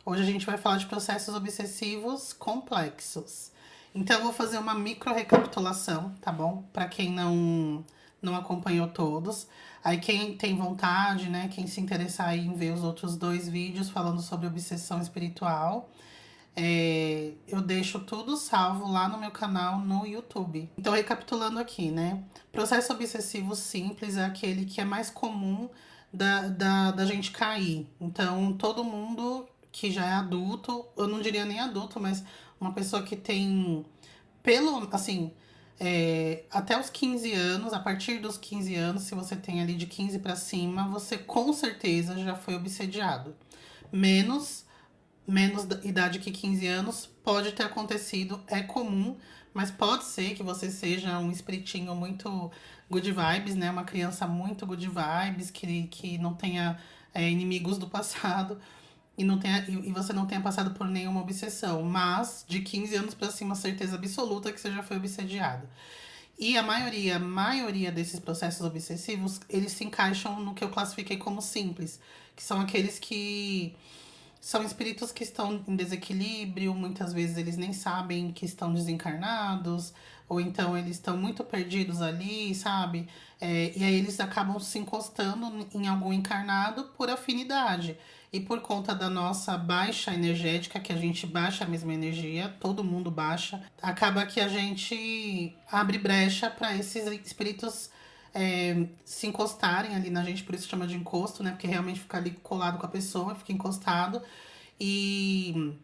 Hoje a gente vai falar de processos obsessivos complexos. Então, eu vou fazer uma micro recapitulação, tá bom? Para quem não acompanhou todos. Aí, quem tem vontade, né? Quem se interessar aí em ver os outros dois vídeos falando sobre obsessão espiritual, eu deixo tudo salvo lá no meu canal no YouTube. Então, recapitulando aqui, né? Processo obsessivo simples é aquele que é mais comum da gente cair. Então, todo mundo que já é adulto, eu não diria nem adulto, mas uma pessoa que tem, pelo, assim, até os 15 anos, a partir dos 15 anos, se você tem ali de 15 para cima, você com certeza já foi obsediado. Menos menos idade que 15 anos, pode ter acontecido, é comum, mas pode ser que você seja um espiritinho muito good vibes, né? Uma criança muito good vibes, que não tenha inimigos do passado e, não tenha, e você não tenha passado por nenhuma obsessão. Mas de 15 anos para cima, certeza absoluta que você já foi obsediado. E a maioria desses processos obsessivos, eles se encaixam no que eu classifiquei como simples, que são aqueles que são espíritos que estão em desequilíbrio, muitas vezes eles nem sabem que estão desencarnados, ou então eles estão muito perdidos ali, sabe? E aí eles acabam se encostando em algum encarnado por afinidade. E por conta da nossa baixa energética, que a gente baixa a mesma energia, todo mundo baixa, acaba que a gente abre brecha para esses espíritos se encostarem ali na gente, por isso chama de encosto, né? Porque realmente fica ali colado com a pessoa, fica encostado e,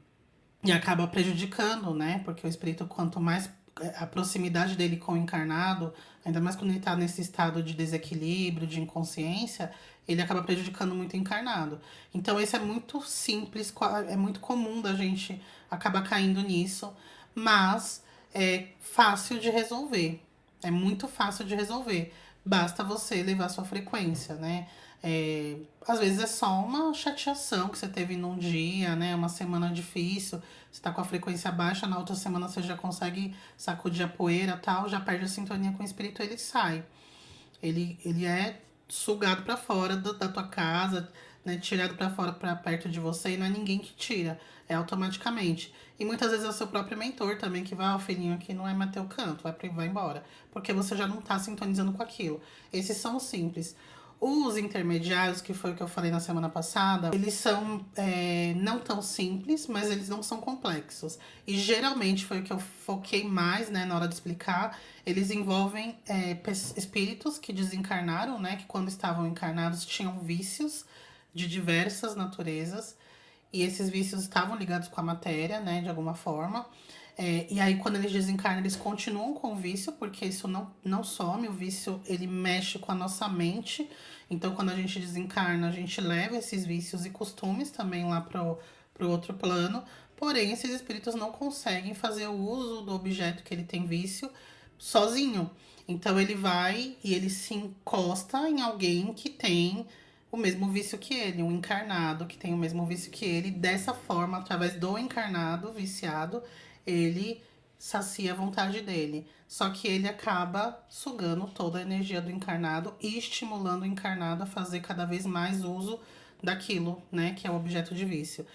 e acaba prejudicando, né? Porque o espírito, quanto mais a proximidade dele com o encarnado, ainda mais quando ele tá nesse estado de desequilíbrio, de inconsciência, ele acaba prejudicando muito o encarnado. Então, esse é muito simples, é muito comum da gente acabar caindo nisso, mas é fácil de resolver. É muito fácil de resolver. Basta você elevar sua frequência, né? Às vezes é só uma chateação que você teve num dia, né? Uma semana difícil, você tá com a frequência baixa, na outra semana você já consegue sacudir a poeira e tal, já perde a sintonia com o espírito, ele sai. Ele é sugado para fora da tua casa, né? Tirado para fora, para perto de você, e não é ninguém que tira, é automaticamente. E muitas vezes é o seu próprio mentor também que vai, ó, filhinho, aqui não é mais teu canto, vai embora. Porque você já não tá sintonizando com aquilo. Esses são os simples. Os intermediários, que foi o que eu falei na semana passada, eles são não tão simples, mas eles não são complexos. E geralmente foi o que eu foquei mais, né, na hora de explicar. Eles envolvem espíritos que desencarnaram, né, que quando estavam encarnados tinham vícios de diversas naturezas. E esses vícios estavam ligados com a matéria, né, de alguma forma. E aí, quando eles desencarnam, eles continuam com o vício, porque isso não some. O vício, ele mexe com a nossa mente. Então, quando a gente desencarna, a gente leva esses vícios e costumes também lá pro outro plano. Porém, esses espíritos não conseguem fazer o uso do objeto que ele tem vício sozinho. Então, ele vai e ele se encosta em alguém que tem o mesmo vício que ele, um encarnado que tem o mesmo vício que ele. Dessa forma, através do encarnado viciado, ele sacia a vontade dele. Só que ele acaba sugando toda a energia do encarnado e estimulando o encarnado a fazer cada vez mais uso daquilo, né, que é o objeto de vício.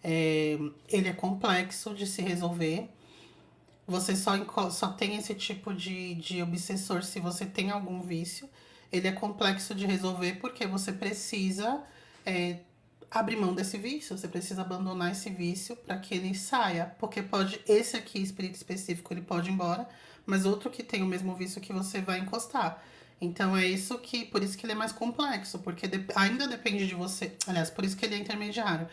Ele é complexo de se resolver. Você só tem esse tipo de obsessor se você tem algum vício. Ele é complexo de resolver porque você precisa é, abrir mão desse vício, você precisa abandonar esse vício para que ele saia. Porque pode, esse aqui, espírito específico, ele pode ir embora, mas outro que tem o mesmo vício que você vai encostar. Então é isso que, por isso que ele é mais complexo, porque ainda depende de você. Aliás, por isso que ele é intermediário.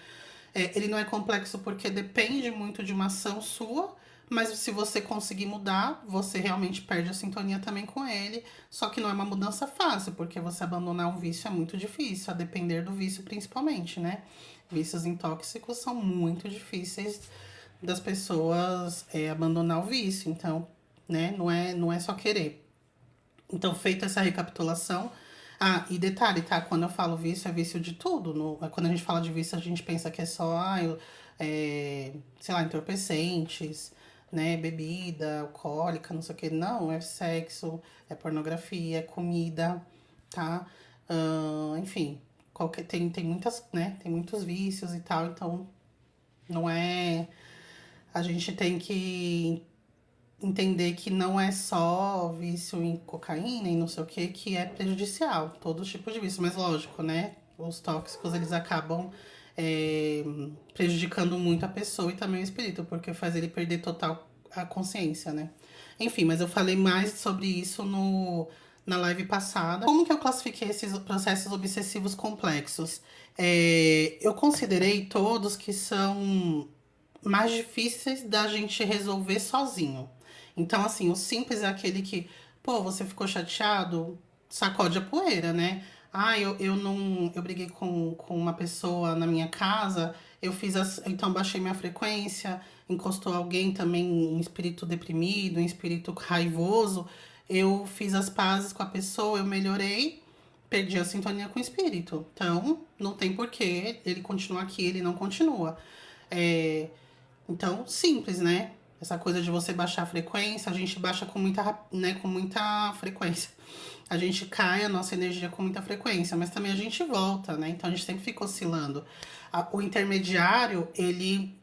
Ele não é complexo porque depende muito de uma ação sua, mas se você conseguir mudar, você realmente perde a sintonia também com ele. Só que não é uma mudança fácil, porque você abandonar um vício é muito difícil, a depender do vício principalmente, né? Vícios tóxicos são muito difíceis das pessoas abandonar o vício, então, né? Não é só querer. Então, feita essa recapitulação. Ah, e detalhe, tá? Quando eu falo vício, é vício de tudo. Quando a gente fala de vício, a gente pensa que é só, sei lá, entorpecentes, né? Bebida, alcoólica, não sei o que. Não, é sexo, é pornografia, é comida, tá? Enfim, tem muitas, né? Tem muitos vícios e tal, então Não é... A gente tem que entender que não é só vício em cocaína e não sei o que é prejudicial, todo tipo de vício, mas lógico, né? Os tóxicos, eles acabam é, prejudicando muito a pessoa e também o espírito, porque faz ele perder total a consciência, né? Enfim, mas eu falei mais sobre isso na live passada. Como que eu classifiquei esses processos obsessivos complexos? Eu considerei todos que são mais difíceis da gente resolver sozinho. Então, assim, o simples é aquele que, pô, você ficou chateado, sacode a poeira, né? Ah, eu não. Eu briguei com uma pessoa na minha casa, eu fiz as. Então baixei minha frequência, encostou alguém também, um espírito deprimido, um espírito raivoso. Eu fiz as pazes com a pessoa, eu melhorei, perdi a sintonia com o espírito. Então, não tem porquê ele continuar aqui, ele não continua. É, então, simples, né? Essa coisa de você baixar a frequência, a gente baixa com muita, né, com muita frequência. A gente cai a nossa energia com muita frequência, mas também a gente volta, né? Então a gente sempre fica oscilando. O intermediário, ele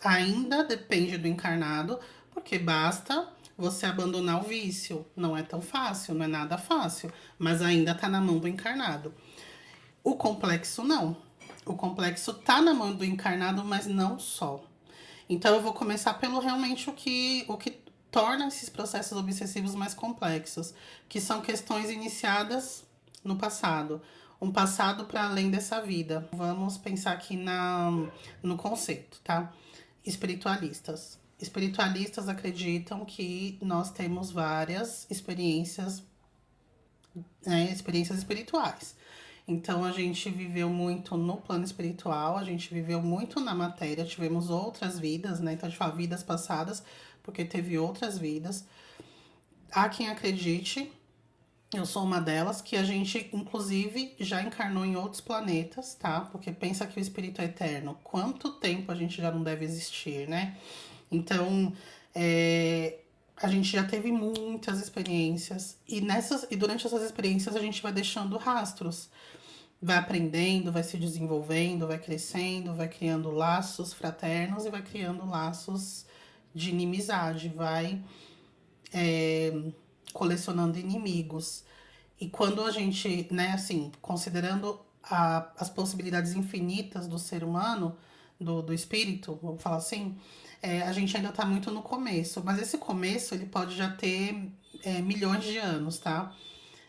ainda depende do encarnado, porque basta você abandonar o vício. Não é tão fácil, não é nada fácil, mas ainda tá na mão do encarnado. O complexo não. O complexo tá na mão do encarnado, mas não só. Então eu vou começar pelo realmente o que torna esses processos obsessivos mais complexos, que são questões iniciadas no passado, um passado para além dessa vida. Vamos pensar aqui no conceito, tá? Espiritualistas. Espiritualistas acreditam que nós temos várias experiências, né, experiências espirituais. Então a gente viveu muito no plano espiritual, a gente viveu muito na matéria, tivemos outras vidas, né? Então a gente fala vidas passadas, porque teve outras vidas. Há quem acredite, eu sou uma delas, que a gente, inclusive, já encarnou em outros planetas, tá? Porque pensa que o espírito é eterno. Quanto tempo a gente já não deve existir, né? Então, a gente já teve muitas experiências e durante essas experiências a gente vai deixando rastros, vai aprendendo, vai se desenvolvendo, vai crescendo, vai criando laços fraternos e vai criando laços de inimizade, vai colecionando inimigos. E quando a gente, né, assim, considerando as possibilidades infinitas do ser humano, do espírito, vamos falar assim, a gente ainda está muito no começo. Mas esse começo, ele pode já ter milhões de anos, tá?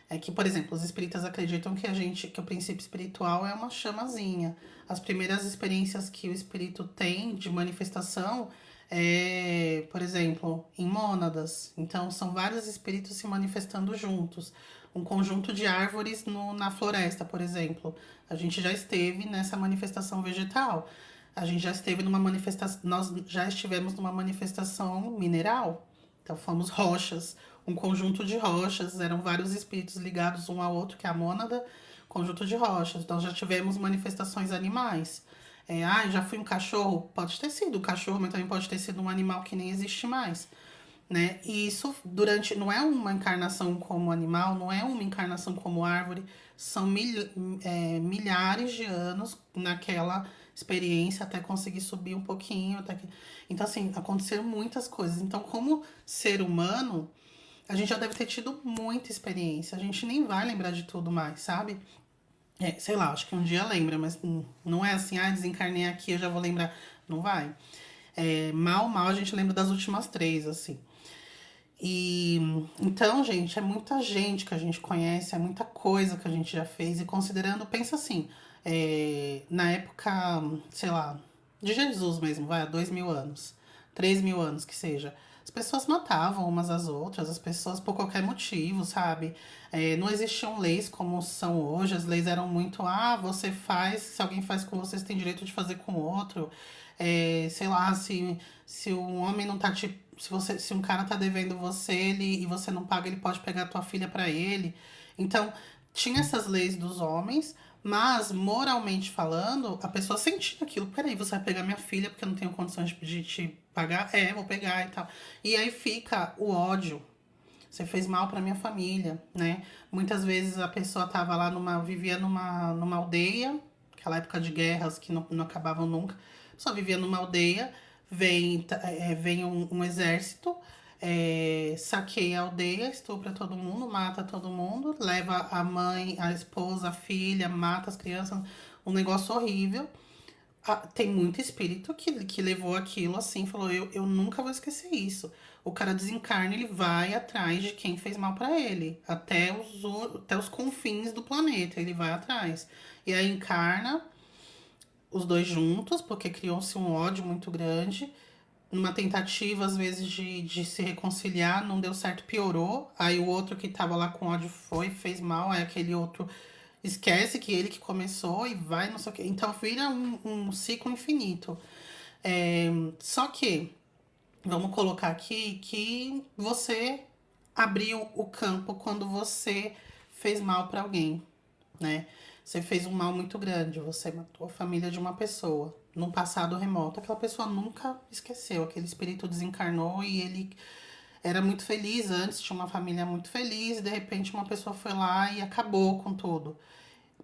É que, por exemplo, os espíritas acreditam que o princípio espiritual é uma chamazinha. As primeiras experiências que o espírito tem de manifestação por exemplo, em mônadas. Então, são vários espíritos se manifestando juntos. Um conjunto de árvores na floresta, por exemplo. A gente já esteve nessa manifestação vegetal. A gente já esteve numa manifestação. Nós já estivemos numa manifestação mineral. Então, fomos rochas. Um conjunto de rochas. Eram vários espíritos ligados um ao outro, que é a mônada. Conjunto de rochas. Então, já tivemos manifestações animais. Já fui um cachorro? Pode ter sido um cachorro, mas também pode ter sido um animal que nem existe mais, né? E isso não é uma encarnação como animal, não é uma encarnação como árvore, são milhares de anos naquela experiência até conseguir subir um pouquinho. Então, assim, aconteceram muitas coisas. Então, como ser humano, a gente já deve ter tido muita experiência. A gente nem vai lembrar de tudo mais, sabe? Sei lá, acho que um dia lembra, mas não é assim, desencarnei aqui, eu já vou lembrar. Não vai. Mal a gente lembra das últimas três, assim. E então, gente, é muita gente que a gente conhece, é muita coisa que a gente já fez. E considerando, pensa assim, na época, sei lá, de Jesus mesmo, vai, há 2.000 anos, 3.000 anos que seja. As pessoas matavam umas às outras, as pessoas por qualquer motivo, sabe? Não existiam leis como são hoje, as leis eram muito, você faz, se alguém faz com você, você tem direito de fazer com o outro. Sei lá, se um homem não tá te. Se um cara tá devendo você e você não paga, ele pode pegar a tua filha pra ele. Então, tinha essas leis dos homens, mas moralmente falando, a pessoa sentia aquilo. Peraí, você vai pegar minha filha porque eu não tenho condições de te pagar? Vou pegar e tal. E aí fica o ódio. Você fez mal pra minha família, né? Muitas vezes a pessoa tava lá vivia numa aldeia, aquela época de guerras que não acabavam nunca. A só vivia numa aldeia, vem um exército, saqueia a aldeia, estupra todo mundo, mata todo mundo, leva a mãe, a esposa, a filha, mata as crianças, um negócio horrível. Tem muito espírito que levou aquilo assim, falou, eu nunca vou esquecer isso. O cara desencarna, ele vai atrás de quem fez mal pra ele, até os confins do planeta, ele vai atrás. E aí encarna os dois juntos, porque criou-se um ódio muito grande, numa tentativa, às vezes, de se reconciliar, não deu certo, piorou. Aí o outro que tava lá com ódio fez mal, aí aquele outro esquece que ele que começou e vai, não sei o quê. Então vira um ciclo infinito. Só que, vamos colocar aqui que você abriu o campo quando você fez mal pra alguém, né? Você fez um mal muito grande, você matou a família de uma pessoa num passado remoto. Aquela pessoa nunca esqueceu, aquele espírito desencarnou e ele era muito feliz antes, tinha uma família muito feliz, e de repente uma pessoa foi lá e acabou com tudo.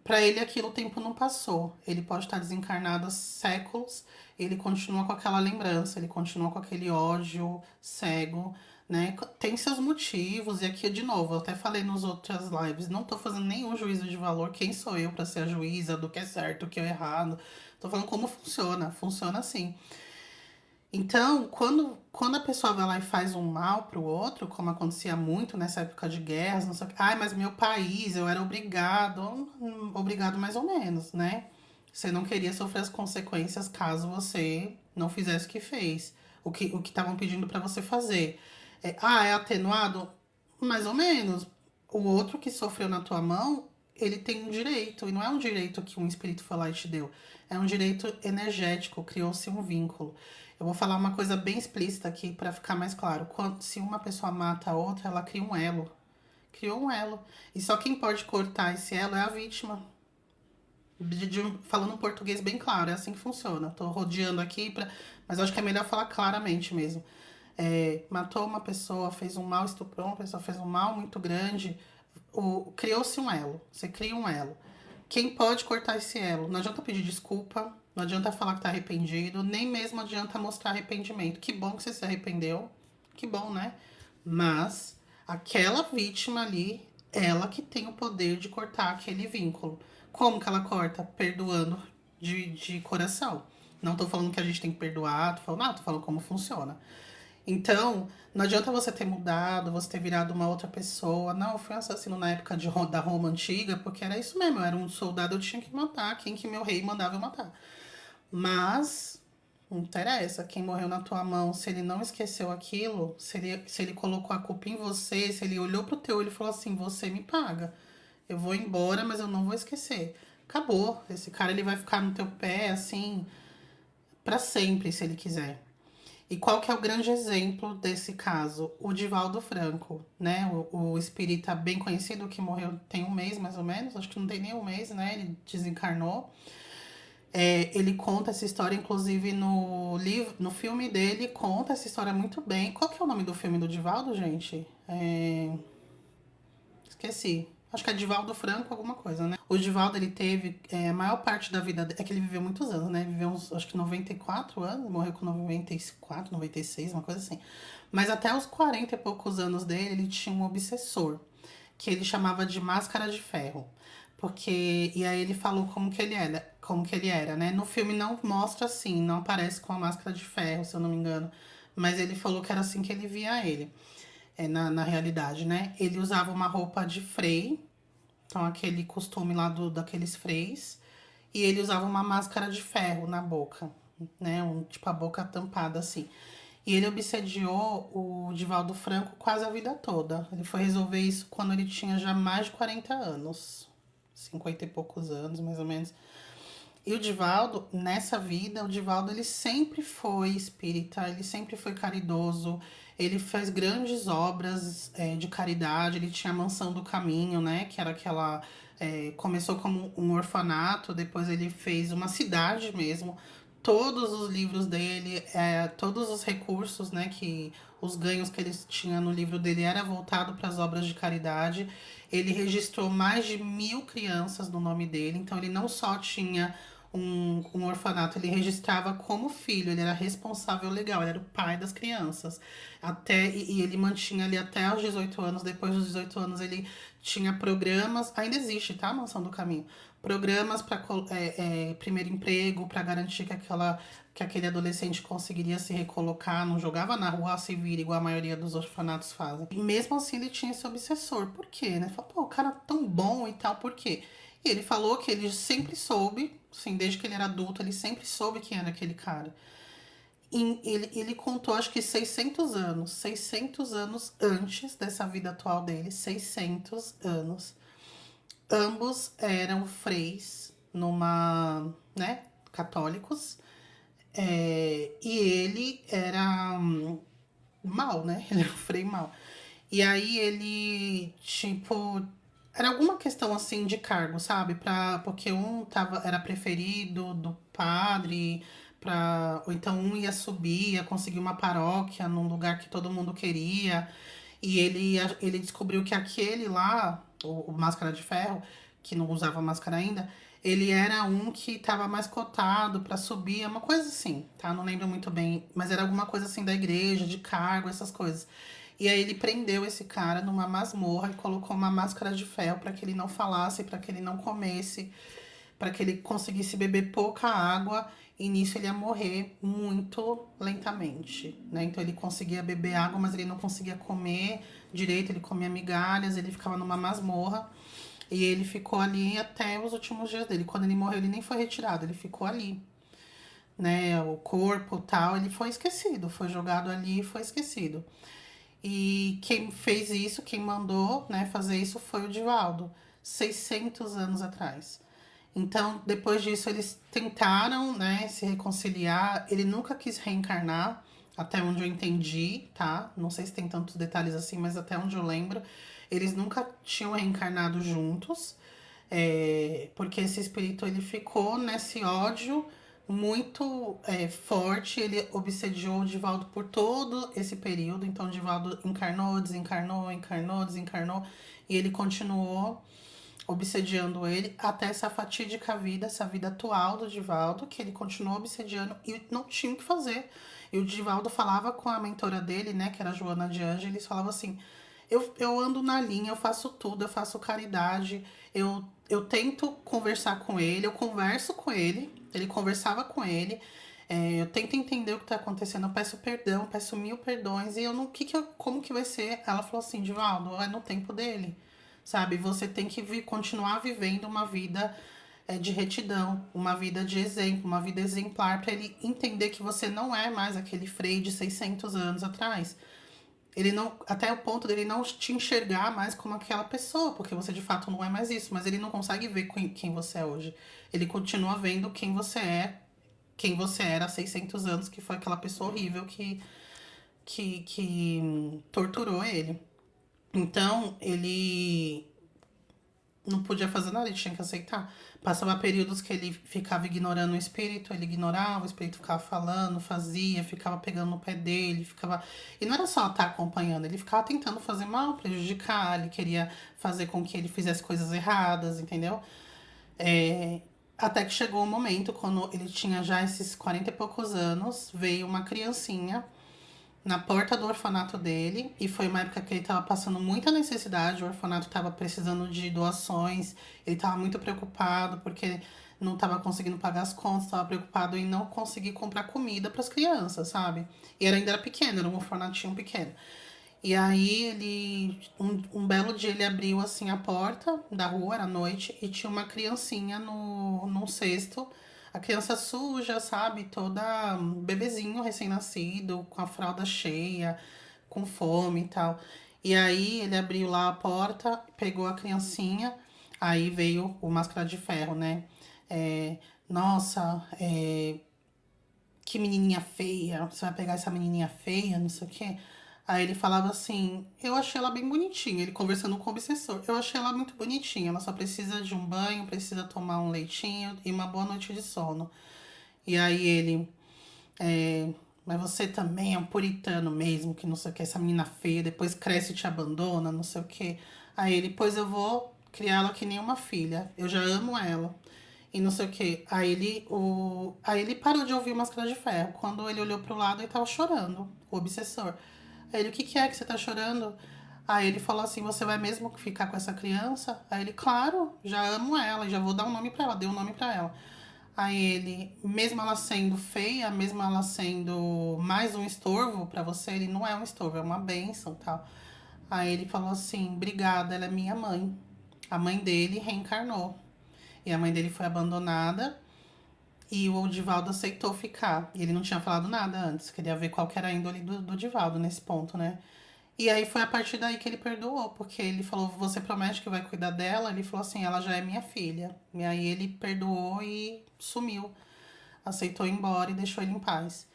Para ele aquilo o tempo não passou. Ele pode estar desencarnado há séculos, ele continua com aquela lembrança, ele continua com aquele ódio cego, né? Tem seus motivos, e aqui de novo, eu até falei nos outras lives, não tô fazendo nenhum juízo de valor, quem sou eu para ser a juíza do que é certo, do que é errado. Tô falando como funciona assim. Então, quando a pessoa vai lá e faz um mal pro outro, como acontecia muito nessa época de guerras, não sei o que, ai, mas meu país, eu era obrigado, obrigado mais ou menos, né? Você não queria sofrer as consequências caso você não fizesse o que fez, o que estavam pedindo pra você fazer. É atenuado? Mais ou menos. O outro que sofreu na tua mão, ele tem um direito, e não é um direito que um espírito foi lá e te deu, é um direito energético, criou-se um vínculo. Eu vou falar uma coisa bem explícita aqui para ficar mais claro. Se uma pessoa mata a outra, ela cria um elo. Criou um elo. E só quem pode cortar esse elo é a vítima. Falando um português bem claro, é assim que funciona. Tô rodeando aqui, mas acho que é melhor falar claramente mesmo. Matou uma pessoa, fez um mal, estuprou uma pessoa, fez um mal muito grande. Criou-se um elo. Você cria um elo. Quem pode cortar esse elo? Não adianta pedir desculpa, não adianta falar que tá arrependido, nem mesmo adianta mostrar arrependimento. Que bom que você se arrependeu, que bom, né? Mas aquela vítima ali, ela que tem o poder de cortar aquele vínculo. Como que ela corta? Perdoando de coração. Não tô falando que a gente tem que perdoar, tô falando como funciona. Então, não adianta você ter mudado, você ter virado uma outra pessoa. Não, eu fui assassino na época da Roma antiga, porque era isso mesmo, eu era um soldado, eu tinha que matar quem que meu rei mandava eu matar. Mas, não interessa, quem morreu na tua mão, se ele não esqueceu aquilo, se ele colocou a culpa em você, se ele olhou pro teu olho e falou assim, você me paga. Eu vou embora, mas eu não vou esquecer. Acabou. Esse cara, ele vai ficar no teu pé, assim, pra sempre, se ele quiser. E qual que é o grande exemplo desse caso? O Divaldo Franco, né? O espírita bem conhecido que morreu tem um mês, mais ou menos. Acho que não tem nem um mês, né? Ele desencarnou. Ele conta essa história, inclusive, no filme dele, conta essa história muito bem. Qual que é o nome do filme do Divaldo, gente? Esqueci. Acho que é Divaldo Franco, alguma coisa, né? O Divaldo, ele teve a maior parte da vida dele. É que ele viveu muitos anos, né? Ele viveu uns, acho que 94 anos, morreu com 94, 96, uma coisa assim. Mas até os 40 e poucos anos dele, ele tinha um obsessor, que ele chamava de Máscara de Ferro. E aí ele falou como que ele era, né? No filme não mostra assim, não aparece com a máscara de ferro, se eu não me engano. Mas ele falou que era assim que ele via ele na realidade, né? Ele usava uma roupa de frei, então aquele costume lá daqueles freis, e ele usava uma máscara de ferro na boca, né? Tipo a boca tampada assim. E ele obsediou o Divaldo Franco quase a vida toda. Ele foi resolver isso quando ele tinha já mais de 40 anos. 50 e poucos anos, mais ou menos. E o Divaldo, nessa vida, o Divaldo, ele sempre foi espírita, ele sempre foi caridoso, ele fez grandes obras de caridade, ele tinha a Mansão do Caminho, né, que era aquela... começou como um orfanato, depois ele fez uma cidade mesmo. Todos os livros dele, todos os recursos, né, os ganhos que ele tinha no livro dele era voltado para as obras de caridade. Ele registrou mais de 1000 crianças no nome dele, então ele não só tinha um orfanato, ele registrava como filho, ele era responsável legal, ele era o pai das crianças. E ele mantinha ali até os 18 anos, depois dos 18 anos ele tinha programas, ainda existe, tá? Mansão do Caminho. Programas para primeiro emprego, para garantir que aquele adolescente conseguiria se recolocar, não jogava na rua a se vira, igual a maioria dos orfanatos fazem. E mesmo assim ele tinha esse obsessor. Por quê, né? Falou, pô, o cara tão bom e tal, por quê? E ele falou que ele sempre soube, assim, desde que ele era adulto, ele sempre soube quem era aquele cara. E ele contou, acho que 600 anos antes dessa vida atual dele, 600 anos. Ambos eram freis numa, né, católicos. E ele era mal, né? Ele era um frei mal. E aí ele, tipo, era alguma questão assim de cargo, sabe? Porque era preferido do padre, ou então um ia subir, ia conseguir uma paróquia num lugar que todo mundo queria. E ele descobriu que aquele lá, o Máscara de Ferro, que não usava máscara ainda, ele era um que estava mais cotado para subir, é uma coisa assim, tá? Não lembro muito bem, mas era alguma coisa assim da igreja, de cargo, essas coisas. E aí ele prendeu esse cara numa masmorra e colocou uma máscara de ferro para que ele não falasse, para que ele não comesse, para que ele conseguisse beber pouca água e nisso ele ia morrer muito lentamente, né? Então ele conseguia beber água, mas ele não conseguia comer direito, ele comia migalhas, ele ficava numa masmorra e ele ficou ali até os últimos dias dele. Quando ele morreu, ele nem foi retirado, ele ficou ali, né? O corpo tal, ele foi esquecido, foi jogado ali e foi esquecido. E quem fez isso, quem mandou, né, fazer isso foi o Divaldo, 600 anos atrás. Então, depois disso, eles tentaram, né, se reconciliar. Ele nunca quis reencarnar, até onde eu entendi, tá? Não sei se tem tantos detalhes assim, mas até onde eu lembro, eles nunca tinham reencarnado juntos, porque esse espírito ele ficou nesse ódio muito forte. Ele obsediou o Divaldo por todo esse período. Então, o Divaldo encarnou, desencarnou, encarnou, desencarnou, e ele continuou obsediando ele até essa fatídica vida, essa vida atual do Divaldo, que ele continuou obsediando e não tinha o que fazer. E o Divaldo falava com a mentora dele, né, que era a Joana de Ângeles, falava assim: eu ando na linha, eu faço tudo, eu faço caridade, eu tento conversar com ele, eu converso com ele conversava com ele, eu tento entender o que tá acontecendo, eu peço perdão, peço 1000 perdões, e eu não. Como que vai ser? Ela falou assim: Divaldo, é no tempo dele. Sabe, você tem que continuar vivendo uma vida de retidão, uma vida de exemplo, uma vida exemplar, para ele entender que você não é mais aquele Frei de 600 anos atrás. Ele não, até o ponto dele não te enxergar mais como aquela pessoa, porque você de fato não é mais isso, mas ele não consegue ver quem você é hoje. Ele continua vendo quem você era há 600 anos, que foi aquela pessoa horrível que torturou ele. Então, ele não podia fazer nada, ele tinha que aceitar. Passava períodos que ele ficava ignorando o espírito, ele ignorava, o espírito ficava falando, fazia, ficava pegando no pé dele, ficava. E não era só estar acompanhando, ele ficava tentando fazer mal, prejudicar, ele queria fazer com que ele fizesse coisas erradas, entendeu? Até que chegou o momento, quando ele tinha já esses 40 e poucos anos, veio uma criancinha na porta do orfanato dele, e foi uma época que ele estava passando muita necessidade, o orfanato estava precisando de doações, ele estava muito preocupado porque não estava conseguindo pagar as contas, estava preocupado em não conseguir comprar comida para as crianças, sabe? E ele ainda era pequeno, era um orfanatinho pequeno. E aí um belo dia ele abriu assim a porta da rua, era noite, e tinha uma criancinha num cesto, a criança suja, sabe? Toda bebezinho recém-nascido, com a fralda cheia, com fome e tal. E aí ele abriu lá a porta, pegou a criancinha, aí veio o Máscara de Ferro, né? Nossa, que menininha feia, você vai pegar essa menininha feia, não sei o quê. Aí ele falava assim, eu achei ela bem bonitinha, ele conversando com o obsessor. Eu achei ela muito bonitinha, ela só precisa de um banho, precisa tomar um leitinho e uma boa noite de sono. E aí ele, mas você também é um puritano mesmo, que não sei o que, essa menina feia, depois cresce e te abandona, não sei o que. Aí ele, pois eu vou criá-la que nem uma filha, eu já amo ela. e não sei o quê. Aí ele parou de ouvir Máscara de Ferro. Quando ele olhou pro lado, ele tava chorando, o obsessor. Aí ele, o que que é que você tá chorando? Aí ele falou assim, você vai mesmo ficar com essa criança? Aí ele, claro, já amo ela, já vou dar um nome pra ela, dei um nome pra ela. Aí ele, mesmo ela sendo feia, mesmo ela sendo mais um estorvo pra você, ele não é um estorvo, é uma bênção, tal. Aí ele falou assim, obrigada, ela é minha mãe. A mãe dele reencarnou. E a mãe dele foi abandonada e o Divaldo aceitou ficar. E ele não tinha falado nada antes, queria ver qual que era a índole do Divaldo nesse ponto, né? E aí foi a partir daí que ele perdoou, porque ele falou, você promete que vai cuidar dela? Ele falou assim, ela já é minha filha. E aí ele perdoou e sumiu. Aceitou ir embora e deixou ele em paz.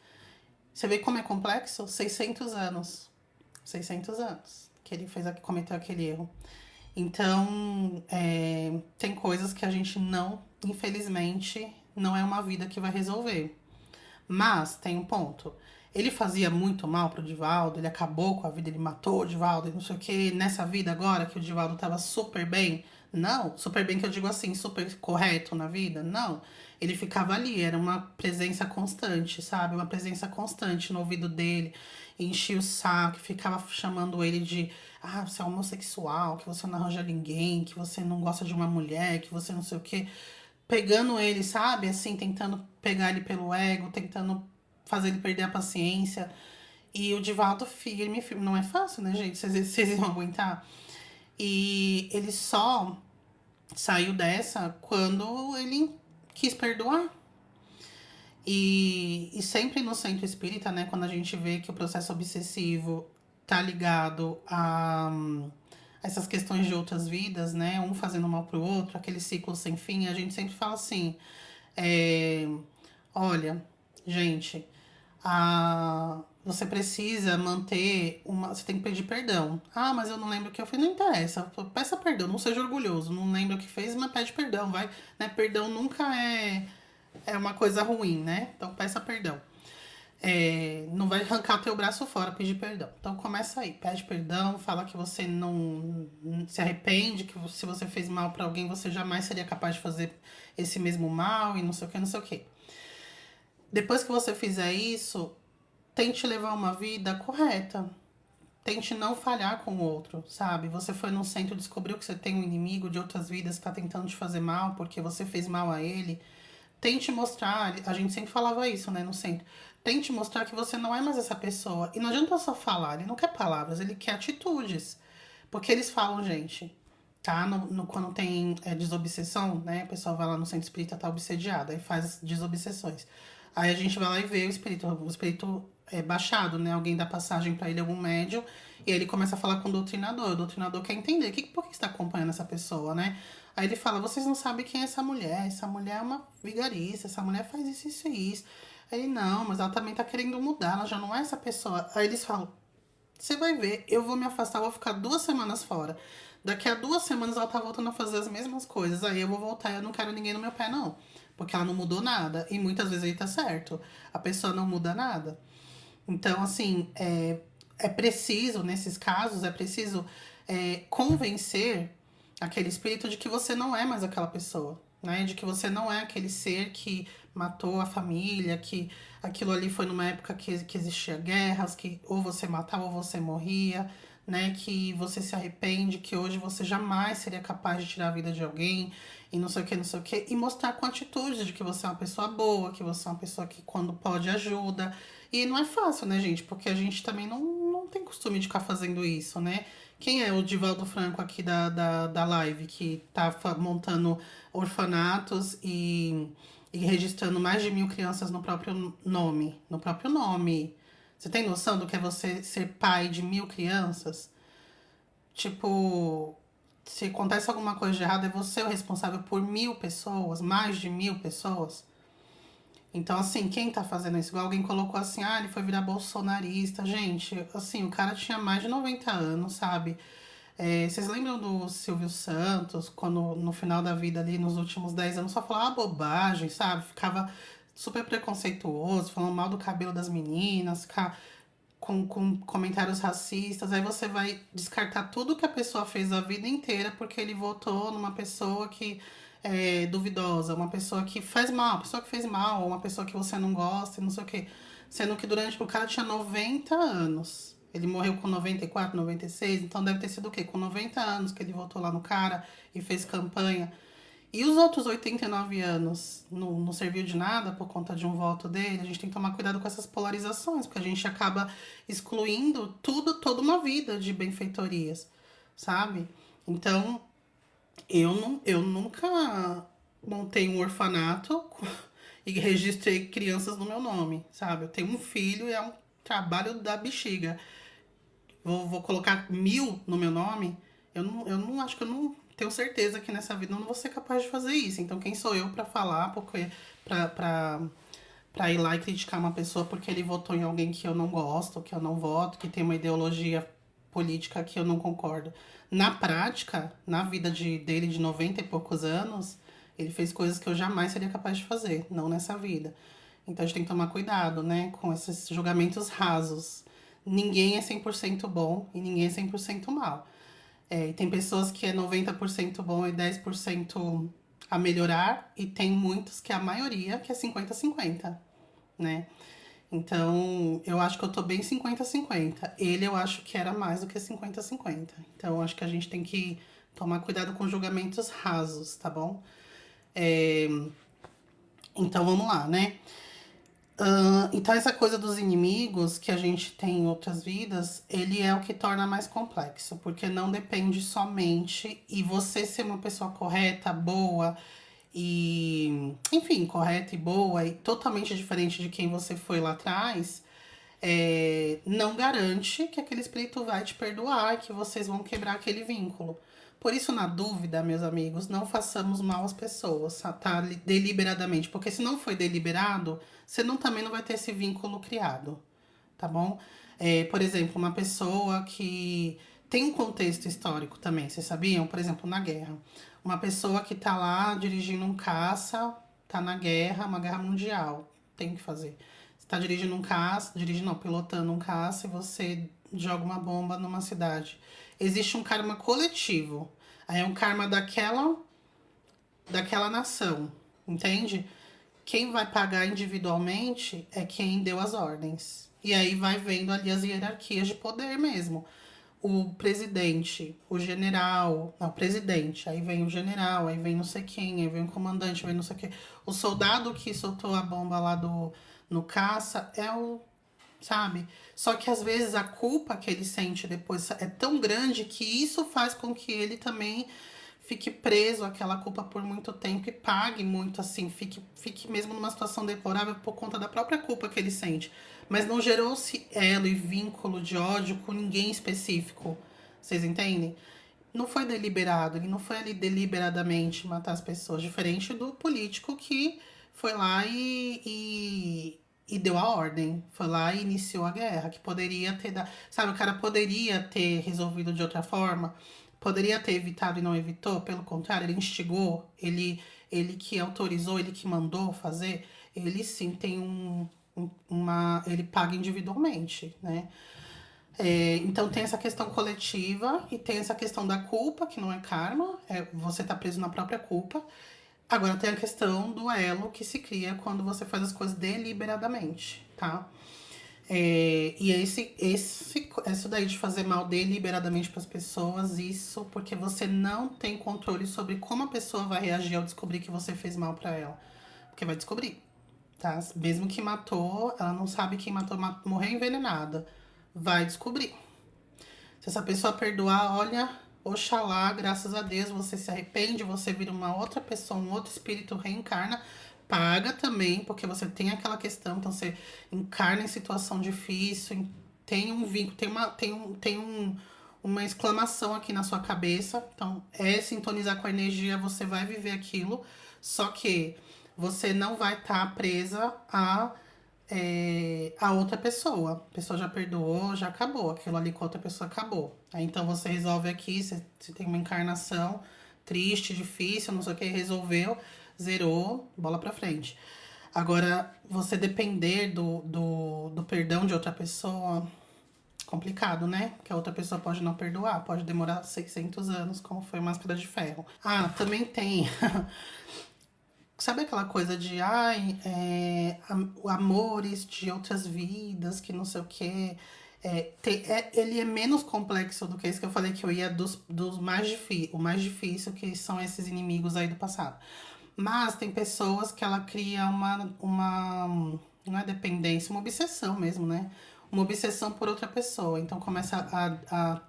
Você vê como é complexo? 600 anos. 600 anos que ele cometeu aquele erro. Então, tem coisas que a gente não, infelizmente, não é uma vida que vai resolver. Mas tem um ponto. Ele fazia muito mal pro Divaldo, ele acabou com a vida, ele matou o Divaldo e não sei o que. Nessa vida agora que o Divaldo tava super bem, não, super bem que eu digo assim, super correto na vida, não. Ele ficava ali, era uma presença constante, sabe? Uma presença constante no ouvido dele, enchia o saco, ficava chamando ele de você é homossexual, que você não arranja ninguém, que você não gosta de uma mulher, que você não sei o que pegando ele, sabe? Assim, tentando pegar ele pelo ego, tentando fazer ele perder a paciência. E o Divaldo firme, firme. Não é fácil, né, gente? Vocês iam aguentar. E ele só saiu dessa quando ele quis perdoar. E sempre no centro espírita, né, quando a gente vê que o processo obsessivo tá ligado a essas questões de outras vidas, né, um fazendo mal pro outro, aquele ciclo sem fim, a gente sempre fala assim, é, olha, gente, você precisa manter uma. Você tem que pedir perdão. Ah, mas eu não lembro o que eu fiz. Não interessa. Peça perdão, não seja orgulhoso. Não lembra o que fez, mas pede perdão. Vai, né? Perdão nunca é uma coisa ruim, né? Então peça perdão. Não vai arrancar o teu braço fora pedir perdão. Então começa aí, pede perdão, fala que você não se arrepende, que se você fez mal pra alguém, você jamais seria capaz de fazer esse mesmo mal e não sei o que, não sei o que. Depois que você fizer isso, tente levar uma vida correta. Tente não falhar com o outro, sabe? Você foi num centro, descobriu que você tem um inimigo de outras vidas que tá tentando te fazer mal porque você fez mal a ele. Tente mostrar, a gente sempre falava isso, né, no centro. Tente mostrar que você não é mais essa pessoa. E não adianta só falar, ele não quer palavras, ele quer atitudes. Porque eles falam, gente, tá? Quando tem desobsessão, né? A pessoa vai lá no centro espírita, tá obsediada, aí faz desobsessões. Aí a gente vai lá e vê o espírito é baixado, né? Alguém dá passagem pra ele, algum médium, e aí ele começa a falar com o doutrinador. O doutrinador quer entender por que você tá acompanhando essa pessoa, né? Aí ele fala, vocês não sabem quem é essa mulher é uma vigarista, essa mulher faz isso, isso e isso. Aí ele, não, mas ela também tá querendo mudar, ela já não é essa pessoa. Aí eles falam, você vai ver, eu vou me afastar, eu vou ficar 2 semanas fora. Daqui a 2 semanas ela tá voltando a fazer as mesmas coisas. Aí eu vou voltar e eu não quero ninguém no meu pé, não. Porque ela não mudou nada. E muitas vezes ele tá certo. A pessoa não muda nada. Então, assim, é preciso, nesses casos, é preciso convencer aquele espírito de que você não é mais aquela pessoa, né? De que você não é aquele ser que matou a família, que aquilo ali foi numa época que existia guerras, que ou você matava ou você morria, né? Que você se arrepende, que hoje você jamais seria capaz de tirar a vida de alguém e não sei o que, não sei o que, e mostrar com atitude de que você é uma pessoa boa, que você é uma pessoa que quando pode ajuda. E não é fácil, né, gente? Porque a gente também não tem costume de ficar fazendo isso, né? Quem é o Divaldo Franco aqui da live, que tá montando orfanatos e registrando mais de 1.000 crianças no próprio nome? No próprio nome. Você tem noção do que é você ser pai de 1.000 crianças? Tipo, se acontece alguma coisa de errado, é você o responsável por 1.000 pessoas, mais de 1.000 pessoas? Então, assim, quem tá fazendo isso? Igual alguém colocou assim, ele foi virar bolsonarista. Gente, assim, o cara tinha mais de 90 anos, sabe? Vocês lembram do Silvio Santos, quando no final da vida ali, nos últimos 10 anos, só falava bobagem, sabe? Ficava super preconceituoso, falando mal do cabelo das meninas, ficar com comentários racistas. Aí você vai descartar tudo que a pessoa fez a vida inteira porque ele votou numa pessoa que duvidosa, uma pessoa que faz mal, uma pessoa que fez mal, ou uma pessoa que você não gosta, e não sei o quê. Sendo que durante o cara tinha 90 anos. Ele morreu com 94, 96, então deve ter sido o quê? Com 90 anos que ele voltou lá no cara e fez campanha. E os outros 89 anos não serviu de nada por conta de um voto dele. A gente tem que tomar cuidado com essas polarizações, porque a gente acaba excluindo tudo, toda uma vida de benfeitorias, sabe? Então, eu nunca montei um orfanato e registrei crianças no meu nome, sabe? Eu tenho um filho e é um trabalho da bexiga. Vou colocar 1000 no meu nome. Eu não acho que eu não tenho certeza que nessa vida eu não vou ser capaz de fazer isso. Então quem sou eu pra falar, porque pra ir lá e criticar uma pessoa porque ele votou em alguém que eu não gosto, que eu não voto, que tem uma ideologia política que eu não concordo. Na prática, na vida dele de 90 e poucos anos, ele fez coisas que eu jamais seria capaz de fazer, não nessa vida. Então a gente tem que tomar cuidado, né, com esses julgamentos rasos. Ninguém é 100% bom e ninguém é 100% mal. E tem pessoas que é 90% bom e 10% a melhorar, e tem muitos que é a maioria que é 50-50, né? Então, eu acho que eu tô bem 50-50. Ele eu acho que era mais do que 50-50. Então, eu acho que a gente tem que tomar cuidado com julgamentos rasos, tá bom? É, então, vamos lá, né? Então, essa coisa dos inimigos que a gente tem em outras vidas, ele é o que torna mais complexo, porque não depende somente e você ser uma pessoa correta, boa e, enfim, correta e boa e totalmente diferente de quem você foi lá atrás, não garante que aquele espírito vai te perdoar, que vocês vão quebrar aquele vínculo. Por isso, na dúvida, meus amigos, não façamos mal às pessoas, tá? Deliberadamente. Porque se não foi deliberado, você também não vai ter esse vínculo criado, tá bom? Por exemplo, uma pessoa que tem um contexto histórico também, vocês sabiam? Por exemplo, na guerra. Uma pessoa que tá lá dirigindo um caça, tá na guerra, uma guerra mundial, tem que fazer. Você tá dirigindo um caça, pilotando um caça e você joga uma bomba numa cidade. Existe um karma coletivo. Aí é um karma daquela nação, entende? Quem vai pagar individualmente é quem deu as ordens. E aí vai vendo ali as hierarquias de poder mesmo. O presidente, o general, não, o presidente, aí vem o general, aí vem não sei quem, aí vem o comandante, vem não sei o quê. O soldado que soltou a bomba lá no caça é o, sabe? Só que às vezes a culpa que ele sente depois é tão grande que isso faz com que ele também fique preso àquela culpa por muito tempo e pague muito, assim, fique mesmo numa situação deplorável por conta da própria culpa que ele sente. Mas não gerou-se elo e vínculo de ódio com ninguém específico. Vocês entendem? Não foi deliberado, ele não foi ali deliberadamente matar as pessoas, diferente do político que foi lá e deu a ordem, foi lá e iniciou a guerra, que poderia ter dado, sabe, o cara poderia ter resolvido de outra forma, poderia ter evitado e não evitou, pelo contrário, ele instigou, ele que autorizou, ele que mandou fazer, ele sim tem ele paga individualmente, né? Então tem essa questão coletiva e tem essa questão da culpa, que não é karma, você tá preso na própria culpa. Agora tem a questão do elo que se cria quando você faz as coisas deliberadamente, tá? E isso daí de fazer mal deliberadamente para as pessoas, isso porque você não tem controle sobre como a pessoa vai reagir ao descobrir que você fez mal para ela. Porque vai descobrir, tá? Mesmo que matou, ela não sabe quem matou, morreu envenenada. Vai descobrir. Se essa pessoa perdoar, olha, oxalá, graças a Deus, você se arrepende, você vira uma outra pessoa, um outro espírito, reencarna, paga também, porque você tem aquela questão, então você encarna em situação difícil, tem um vínculo, uma exclamação aqui na sua cabeça, então é sintonizar com a energia, você vai viver aquilo, só que você não vai estar presa a outra pessoa. A pessoa já perdoou, já acabou. Aquilo ali com a outra pessoa acabou. Aí então você resolve aqui, você tem uma encarnação triste, difícil, não sei o que, resolveu, zerou, bola pra frente. Agora, você depender do perdão de outra pessoa, Complicado, né? Que a outra pessoa pode não perdoar, pode demorar 600 anos, como foi Máscara de Ferro. Ah, também tem. Sabe aquela coisa de, ai, amores de outras vidas, que não sei o quê. Ele é menos complexo do que esse que eu falei que eu ia dos mais difíceis, o mais difícil, que são esses inimigos aí do passado. Mas tem pessoas que ela cria não é dependência, uma obsessão mesmo, né? Uma obsessão por outra pessoa. Então começa a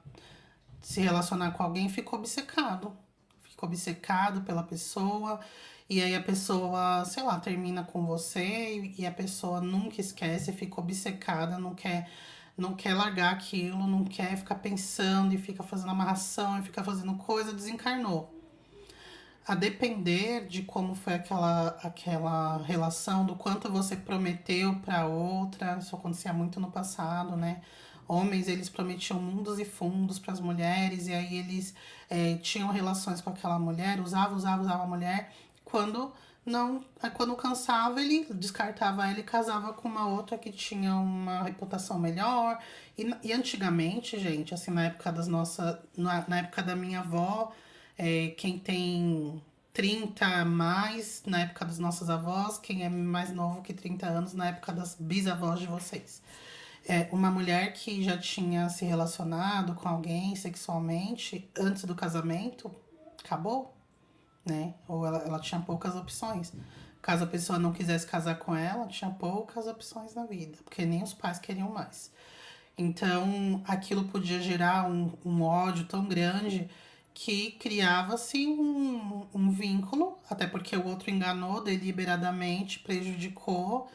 se relacionar com alguém e fica obcecado. Fica obcecado pela pessoa. E aí a pessoa, sei lá, termina com você e a pessoa nunca esquece, fica obcecada, não quer largar aquilo, não quer ficar pensando e fica fazendo amarração e fica fazendo coisa, desencarnou. A depender de como foi aquela relação, do quanto você prometeu para outra, isso acontecia muito no passado, né? Homens, eles prometiam mundos e fundos para as mulheres, e aí eles tinham relações com aquela mulher, usava a mulher, quando não, quando cansava, ele descartava ela e casava com uma outra que tinha uma reputação melhor. E antigamente, gente, assim, na época na época da minha avó, quem tem 30 a mais, na época das nossas avós, quem é mais novo que 30 anos, na época das bisavós de vocês. Uma mulher que já tinha se relacionado com alguém sexualmente antes do casamento, acabou, né? Ou ela tinha poucas opções. Caso a pessoa não quisesse casar com ela, tinha poucas opções na vida, porque nem os pais queriam mais. Então, aquilo podia gerar um ódio tão grande que criava-se um vínculo, até porque o outro enganou deliberadamente, prejudicou.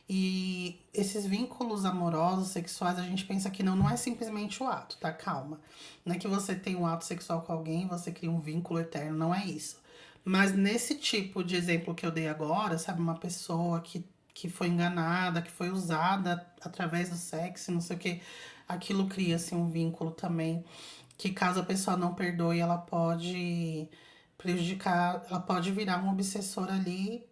E esses vínculos amorosos, sexuais, a gente pensa que não é simplesmente o ato, tá? Calma. Não é que você tem um ato sexual com alguém e você cria um vínculo eterno, não é isso. Mas nesse tipo de exemplo que eu dei agora, sabe, uma pessoa que foi enganada, que foi usada através do sexo, não sei o que, aquilo cria assim um vínculo também, que caso a pessoa não perdoe, ela pode prejudicar, ela pode virar um obsessor ali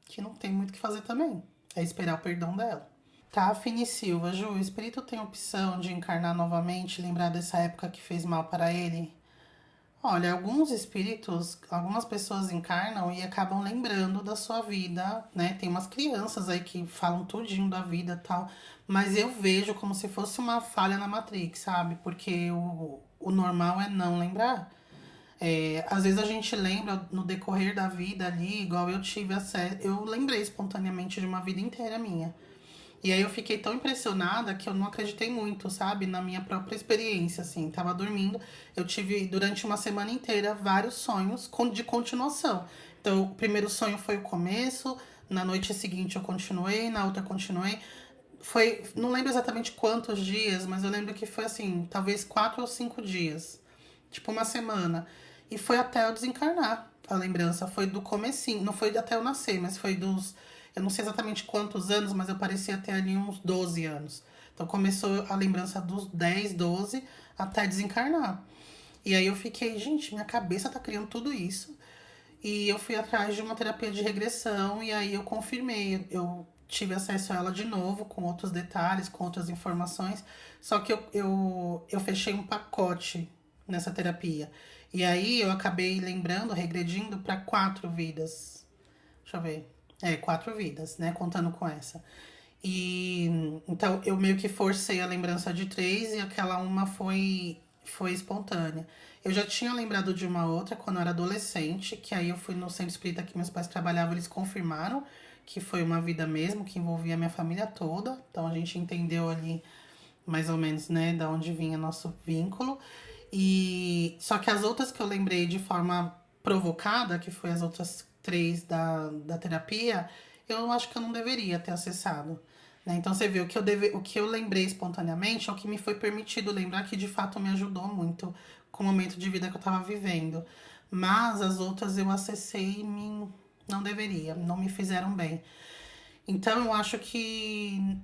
que não tem muito o que fazer também. É esperar o perdão dela. Tá, Fini Silva, Ju, o espírito tem opção de encarnar novamente, lembrar dessa época que fez mal para ele? Olha, alguns espíritos, algumas pessoas encarnam e acabam lembrando da sua vida, né? Tem umas crianças aí que falam tudinho da vida e tal, mas eu vejo como se fosse uma falha na Matrix, sabe? Porque o normal é não lembrar. Às vezes a gente lembra no decorrer da vida ali, igual eu tive acesso, eu lembrei espontaneamente de uma vida inteira minha. E aí eu fiquei tão impressionada que eu não acreditei muito, sabe? Na minha própria experiência, assim. Tava dormindo, eu tive durante uma semana inteira vários sonhos de continuação. Então, o primeiro sonho foi o começo, na noite seguinte eu continuei, na outra eu continuei. Foi, não lembro exatamente quantos dias, mas eu lembro que foi assim, talvez 4 ou 5 dias. Tipo uma semana. E foi até eu desencarnar. A lembrança foi do comecinho, não foi até eu nascer, mas foi dos, eu não sei exatamente quantos anos, mas eu parecia ter ali uns 12 anos. Então começou a lembrança dos 10, 12 até desencarnar. E aí eu fiquei, gente, minha cabeça tá criando tudo isso. E eu fui atrás de uma terapia de regressão e aí eu confirmei. Eu tive acesso a ela de novo, com outros detalhes, com outras informações. Só que eu fechei um pacote nessa terapia. E aí eu acabei lembrando, regredindo para 4 vidas. Deixa eu ver. 4 vidas, né? Contando com essa. E então eu meio que forcei a lembrança de 3 e aquela uma foi espontânea. Eu já tinha lembrado de uma outra quando eu era adolescente, que aí eu fui no centro espírita que meus pais trabalhavam, eles confirmaram que foi uma vida mesmo, que envolvia a minha família toda. Então a gente entendeu ali mais ou menos, né, da onde vinha nosso vínculo. E só que as outras que eu lembrei de forma provocada, que foi as outras 3 da terapia, eu acho que eu não deveria ter acessado. Né? Então você vê, o que eu lembrei espontaneamente é o que me foi permitido lembrar, que de fato me ajudou muito com o momento de vida que eu estava vivendo. Mas as outras eu acessei e não deveria, não me fizeram bem. Então eu acho que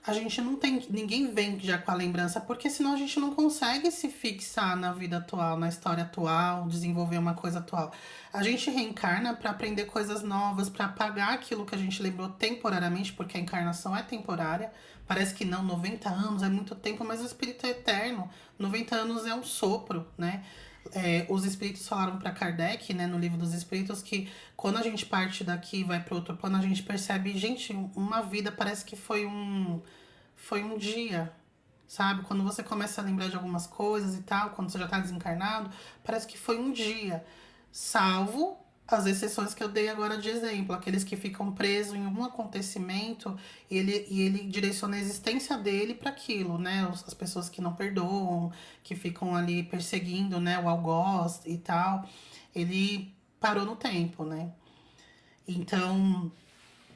a gente não tem. Ninguém vem já com a lembrança, porque senão a gente não consegue se fixar na vida atual, na história atual, desenvolver uma coisa atual. A gente reencarna para aprender coisas novas, para apagar aquilo que a gente lembrou temporariamente, porque a encarnação é temporária. Parece que não, 90 anos é muito tempo, mas o espírito é eterno. 90 anos é um sopro, né? Os espíritos falaram para Kardec, né, no livro dos espíritos, que quando a gente parte daqui e vai para outro plano, a gente percebe, gente, uma vida parece que foi um dia, sabe? Quando você começa a lembrar de algumas coisas e tal, quando você já tá desencarnado, parece que foi um dia. Salvo as exceções que eu dei agora de exemplo, aqueles que ficam presos em um acontecimento e ele direciona a existência dele para aquilo, né? As pessoas que não perdoam, que ficam ali perseguindo, né, o algoz e tal. Ele parou no tempo, né? Então,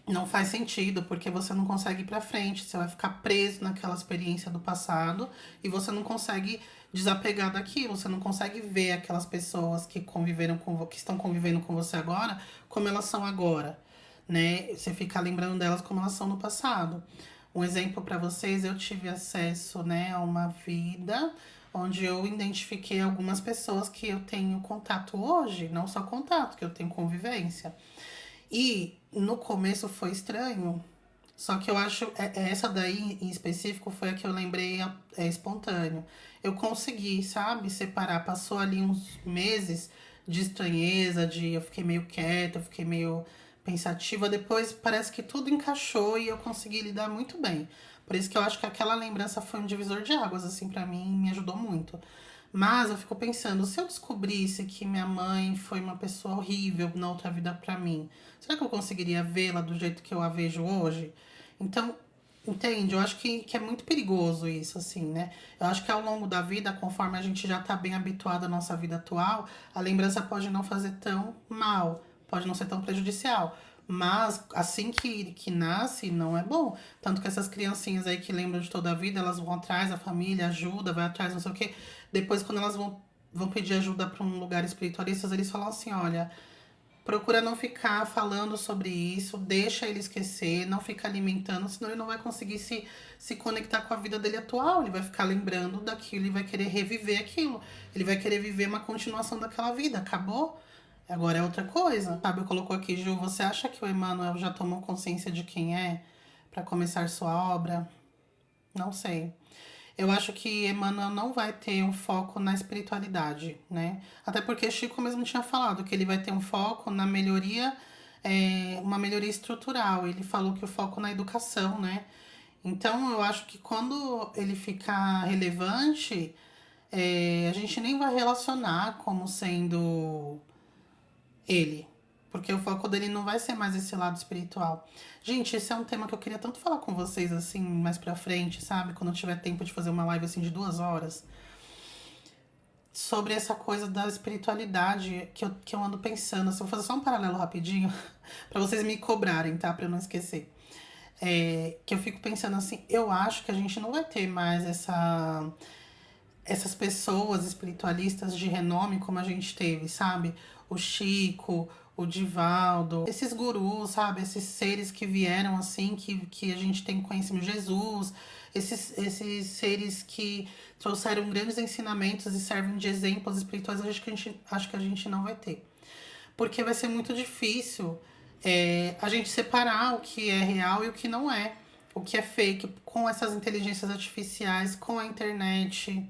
não faz sentido, porque você não consegue ir pra frente, você vai ficar preso naquela experiência do passado e você não consegue desapegar daquilo, você não consegue ver aquelas pessoas que conviveram que estão convivendo com você agora, como elas são agora, né? Você fica lembrando delas como elas são no passado. Um exemplo para vocês, eu tive acesso, né, a uma vida onde eu identifiquei algumas pessoas que eu tenho contato hoje, não só contato, que eu tenho convivência. E no começo foi estranho, só que eu acho, essa daí em específico foi a que eu lembrei espontâneo. Eu consegui, sabe, separar. Passou ali uns meses de estranheza, eu fiquei meio quieta, eu fiquei meio pensativa. Depois parece que tudo encaixou e eu consegui lidar muito bem. Por isso que eu acho que aquela lembrança foi um divisor de águas, assim, pra mim, me ajudou muito. Mas eu fico pensando, se eu descobrisse que minha mãe foi uma pessoa horrível na outra vida pra mim, será que eu conseguiria vê-la do jeito que eu a vejo hoje? Então, entende? Eu acho que é muito perigoso isso, assim, né? Eu acho que ao longo da vida, conforme a gente já tá bem habituado à nossa vida atual, a lembrança pode não fazer tão mal, pode não ser tão prejudicial. Mas assim que nasce, não é bom. Tanto que essas criancinhas aí que lembram de toda a vida, elas vão atrás, a família ajuda, vai atrás, não sei o quê. Depois, quando elas vão pedir ajuda para um lugar espiritualista, eles falam assim: olha, procura não ficar falando sobre isso, deixa ele esquecer, não fica alimentando, senão ele não vai conseguir se conectar com a vida dele atual. Ele vai ficar lembrando daquilo e vai querer reviver aquilo. Ele vai querer viver uma continuação daquela vida. Acabou? Agora é outra coisa. Fábio colocou aqui, Ju, você acha que o Emmanuel já tomou consciência de quem é para começar sua obra? Não sei. Eu acho que Emmanuel não vai ter um foco na espiritualidade, né? Até porque Chico mesmo tinha falado que ele vai ter um foco na melhoria, uma melhoria estrutural. Ele falou que o foco na educação, né? Então eu acho que quando ele ficar relevante, a gente nem vai relacionar como sendo ele. Porque o foco dele não vai ser mais esse lado espiritual. Gente, esse é um tema que eu queria tanto falar com vocês, assim, mais pra frente, sabe? Quando eu tiver tempo de fazer uma live, assim, de 2 horas. Sobre essa coisa da espiritualidade que eu ando pensando. Assim, vou fazer só um paralelo rapidinho, pra vocês me cobrarem, tá? Pra eu não esquecer. Que eu fico pensando assim, eu acho que a gente não vai ter mais essas pessoas espiritualistas de renome como a gente teve, sabe? O Chico, o Divaldo, esses gurus, sabe? Esses seres que vieram assim, que a gente tem conhecimento, Jesus, esses seres que trouxeram grandes ensinamentos e servem de exemplos espirituais, acho que a gente não vai ter. Porque vai ser muito difícil a gente separar o que é real e o que não é. O que é fake com essas inteligências artificiais, com a internet.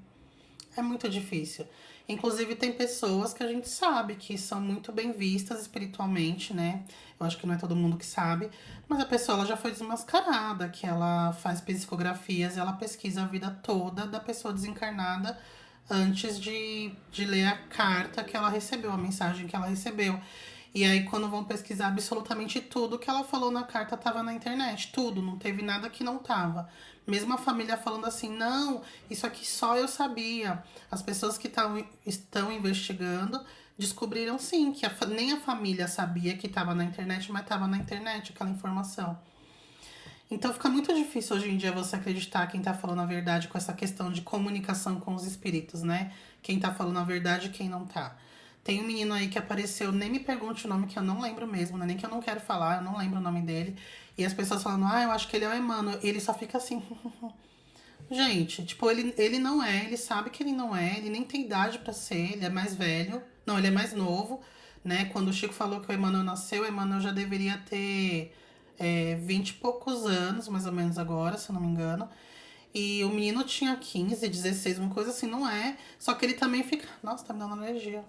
É muito difícil. Inclusive, tem pessoas que a gente sabe que são muito bem vistas espiritualmente, né? Eu acho que não é todo mundo que sabe. Mas a pessoa ela já foi desmascarada, que ela faz psicografias e ela pesquisa a vida toda da pessoa desencarnada antes de ler a carta que ela recebeu, a mensagem que ela recebeu. E aí, quando vão pesquisar, absolutamente tudo que ela falou na carta estava na internet. Tudo, não teve nada que não tava. Mesmo a família falando assim, não, isso aqui só eu sabia. As pessoas que estão investigando descobriram sim, que nem a família sabia que estava na internet, mas estava na internet aquela informação. Então fica muito difícil hoje em dia você acreditar quem tá falando a verdade com essa questão de comunicação com os espíritos, né? Quem tá falando a verdade e quem não tá. Tem um menino aí que apareceu, nem me pergunte o nome que eu não lembro mesmo, né? Nem que eu não quero falar, eu não lembro o nome dele. E as pessoas falando, ah, eu acho que ele é o Emmanuel. E ele só fica assim. Gente, tipo, ele não é, ele sabe que ele não é, ele nem tem idade pra ser, ele é mais velho. Não, ele é mais novo, né? Quando o Chico falou que o Emmanuel nasceu, o Emmanuel já deveria ter 20 e poucos anos, mais ou menos agora, se eu não me engano. E o menino tinha 15, 16, uma coisa assim, não é. Só que ele também fica. Nossa, tá me dando alergia.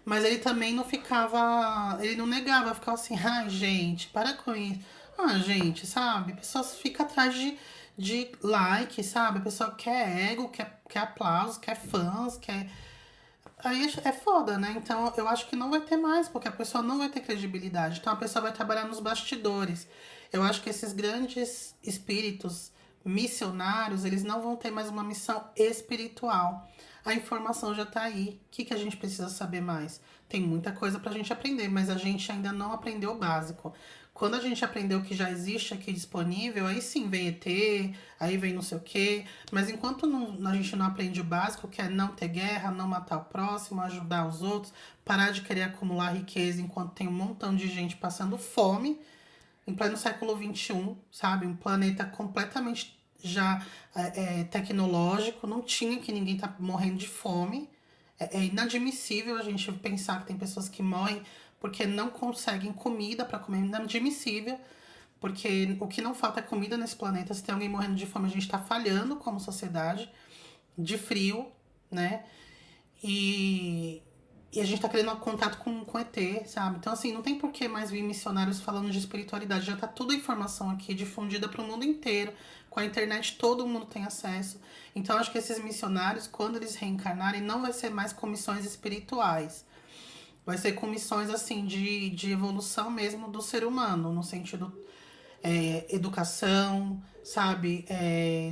Mas ele também não ficava. Ele não negava, ficava assim, ai, gente, para com isso. Ah, gente, sabe? A pessoa fica atrás de like, sabe? A pessoa quer ego, quer aplausos, quer fãs, quer. Aí é foda, né? Então eu acho que não vai ter mais, porque a pessoa não vai ter credibilidade. Então a pessoa vai trabalhar nos bastidores. Eu acho que esses grandes espíritos missionários, eles não vão ter mais uma missão espiritual. A informação já tá aí. O que a gente precisa saber mais? Tem muita coisa pra gente aprender, mas a gente ainda não aprendeu o básico. Quando a gente aprendeu o que já existe aqui disponível, aí sim vem ET, aí vem não sei o quê. Mas enquanto a gente não aprende o básico, que é não ter guerra, não matar o próximo, ajudar os outros, parar de querer acumular riqueza enquanto tem um montão de gente passando fome, em pleno século XXI, sabe? Um planeta completamente já tecnológico, não tinha que ninguém tá morrendo de fome. É inadmissível a gente pensar que tem pessoas que morrem porque não conseguem comida para comer. Inadmissível, porque o que não falta é comida nesse planeta. Se tem alguém morrendo de fome, a gente tá falhando como sociedade, de frio, né? E, e a gente tá querendo contato com ET, sabe? Então, assim, não tem por que mais vir missionários falando de espiritualidade. Já tá toda a informação aqui difundida para o mundo inteiro. Com a internet, todo mundo tem acesso. Então, acho que esses missionários, quando eles reencarnarem, não vai ser mais comissões espirituais. Vai ser comissões, assim, de evolução mesmo do ser humano, no sentido educação, sabe?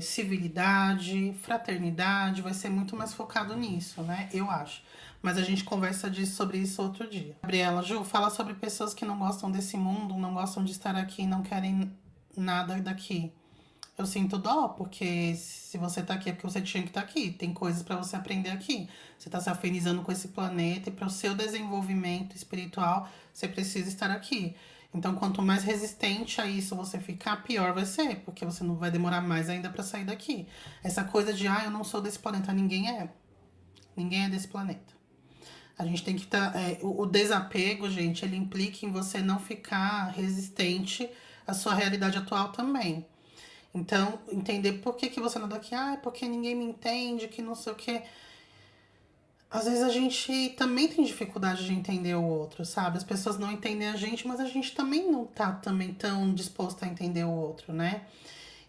Civilidade, fraternidade, vai ser muito mais focado nisso, né? Eu acho. Mas a gente conversa sobre isso outro dia. Gabriela, Ju, fala sobre pessoas que não gostam desse mundo, não gostam de estar aqui, não querem nada daqui. Eu sinto dó, porque se você tá aqui é porque você tinha que estar aqui. Tem coisas para você aprender aqui. Você tá se afinizando com esse planeta e para o seu desenvolvimento espiritual, você precisa estar aqui. Então, quanto mais resistente a isso você ficar, pior vai ser, porque você não vai demorar mais ainda para sair daqui. Essa coisa de, eu não sou desse planeta, ninguém é. Ninguém é desse planeta. A gente tem que estar. O desapego, gente, ele implica em você não ficar resistente à sua realidade atual também. Então, entender por que você não tá aqui, porque ninguém me entende, que não sei o quê. Às vezes a gente também tem dificuldade de entender o outro, sabe? As pessoas não entendem a gente, mas a gente também não tá também tão disposto a entender o outro, né?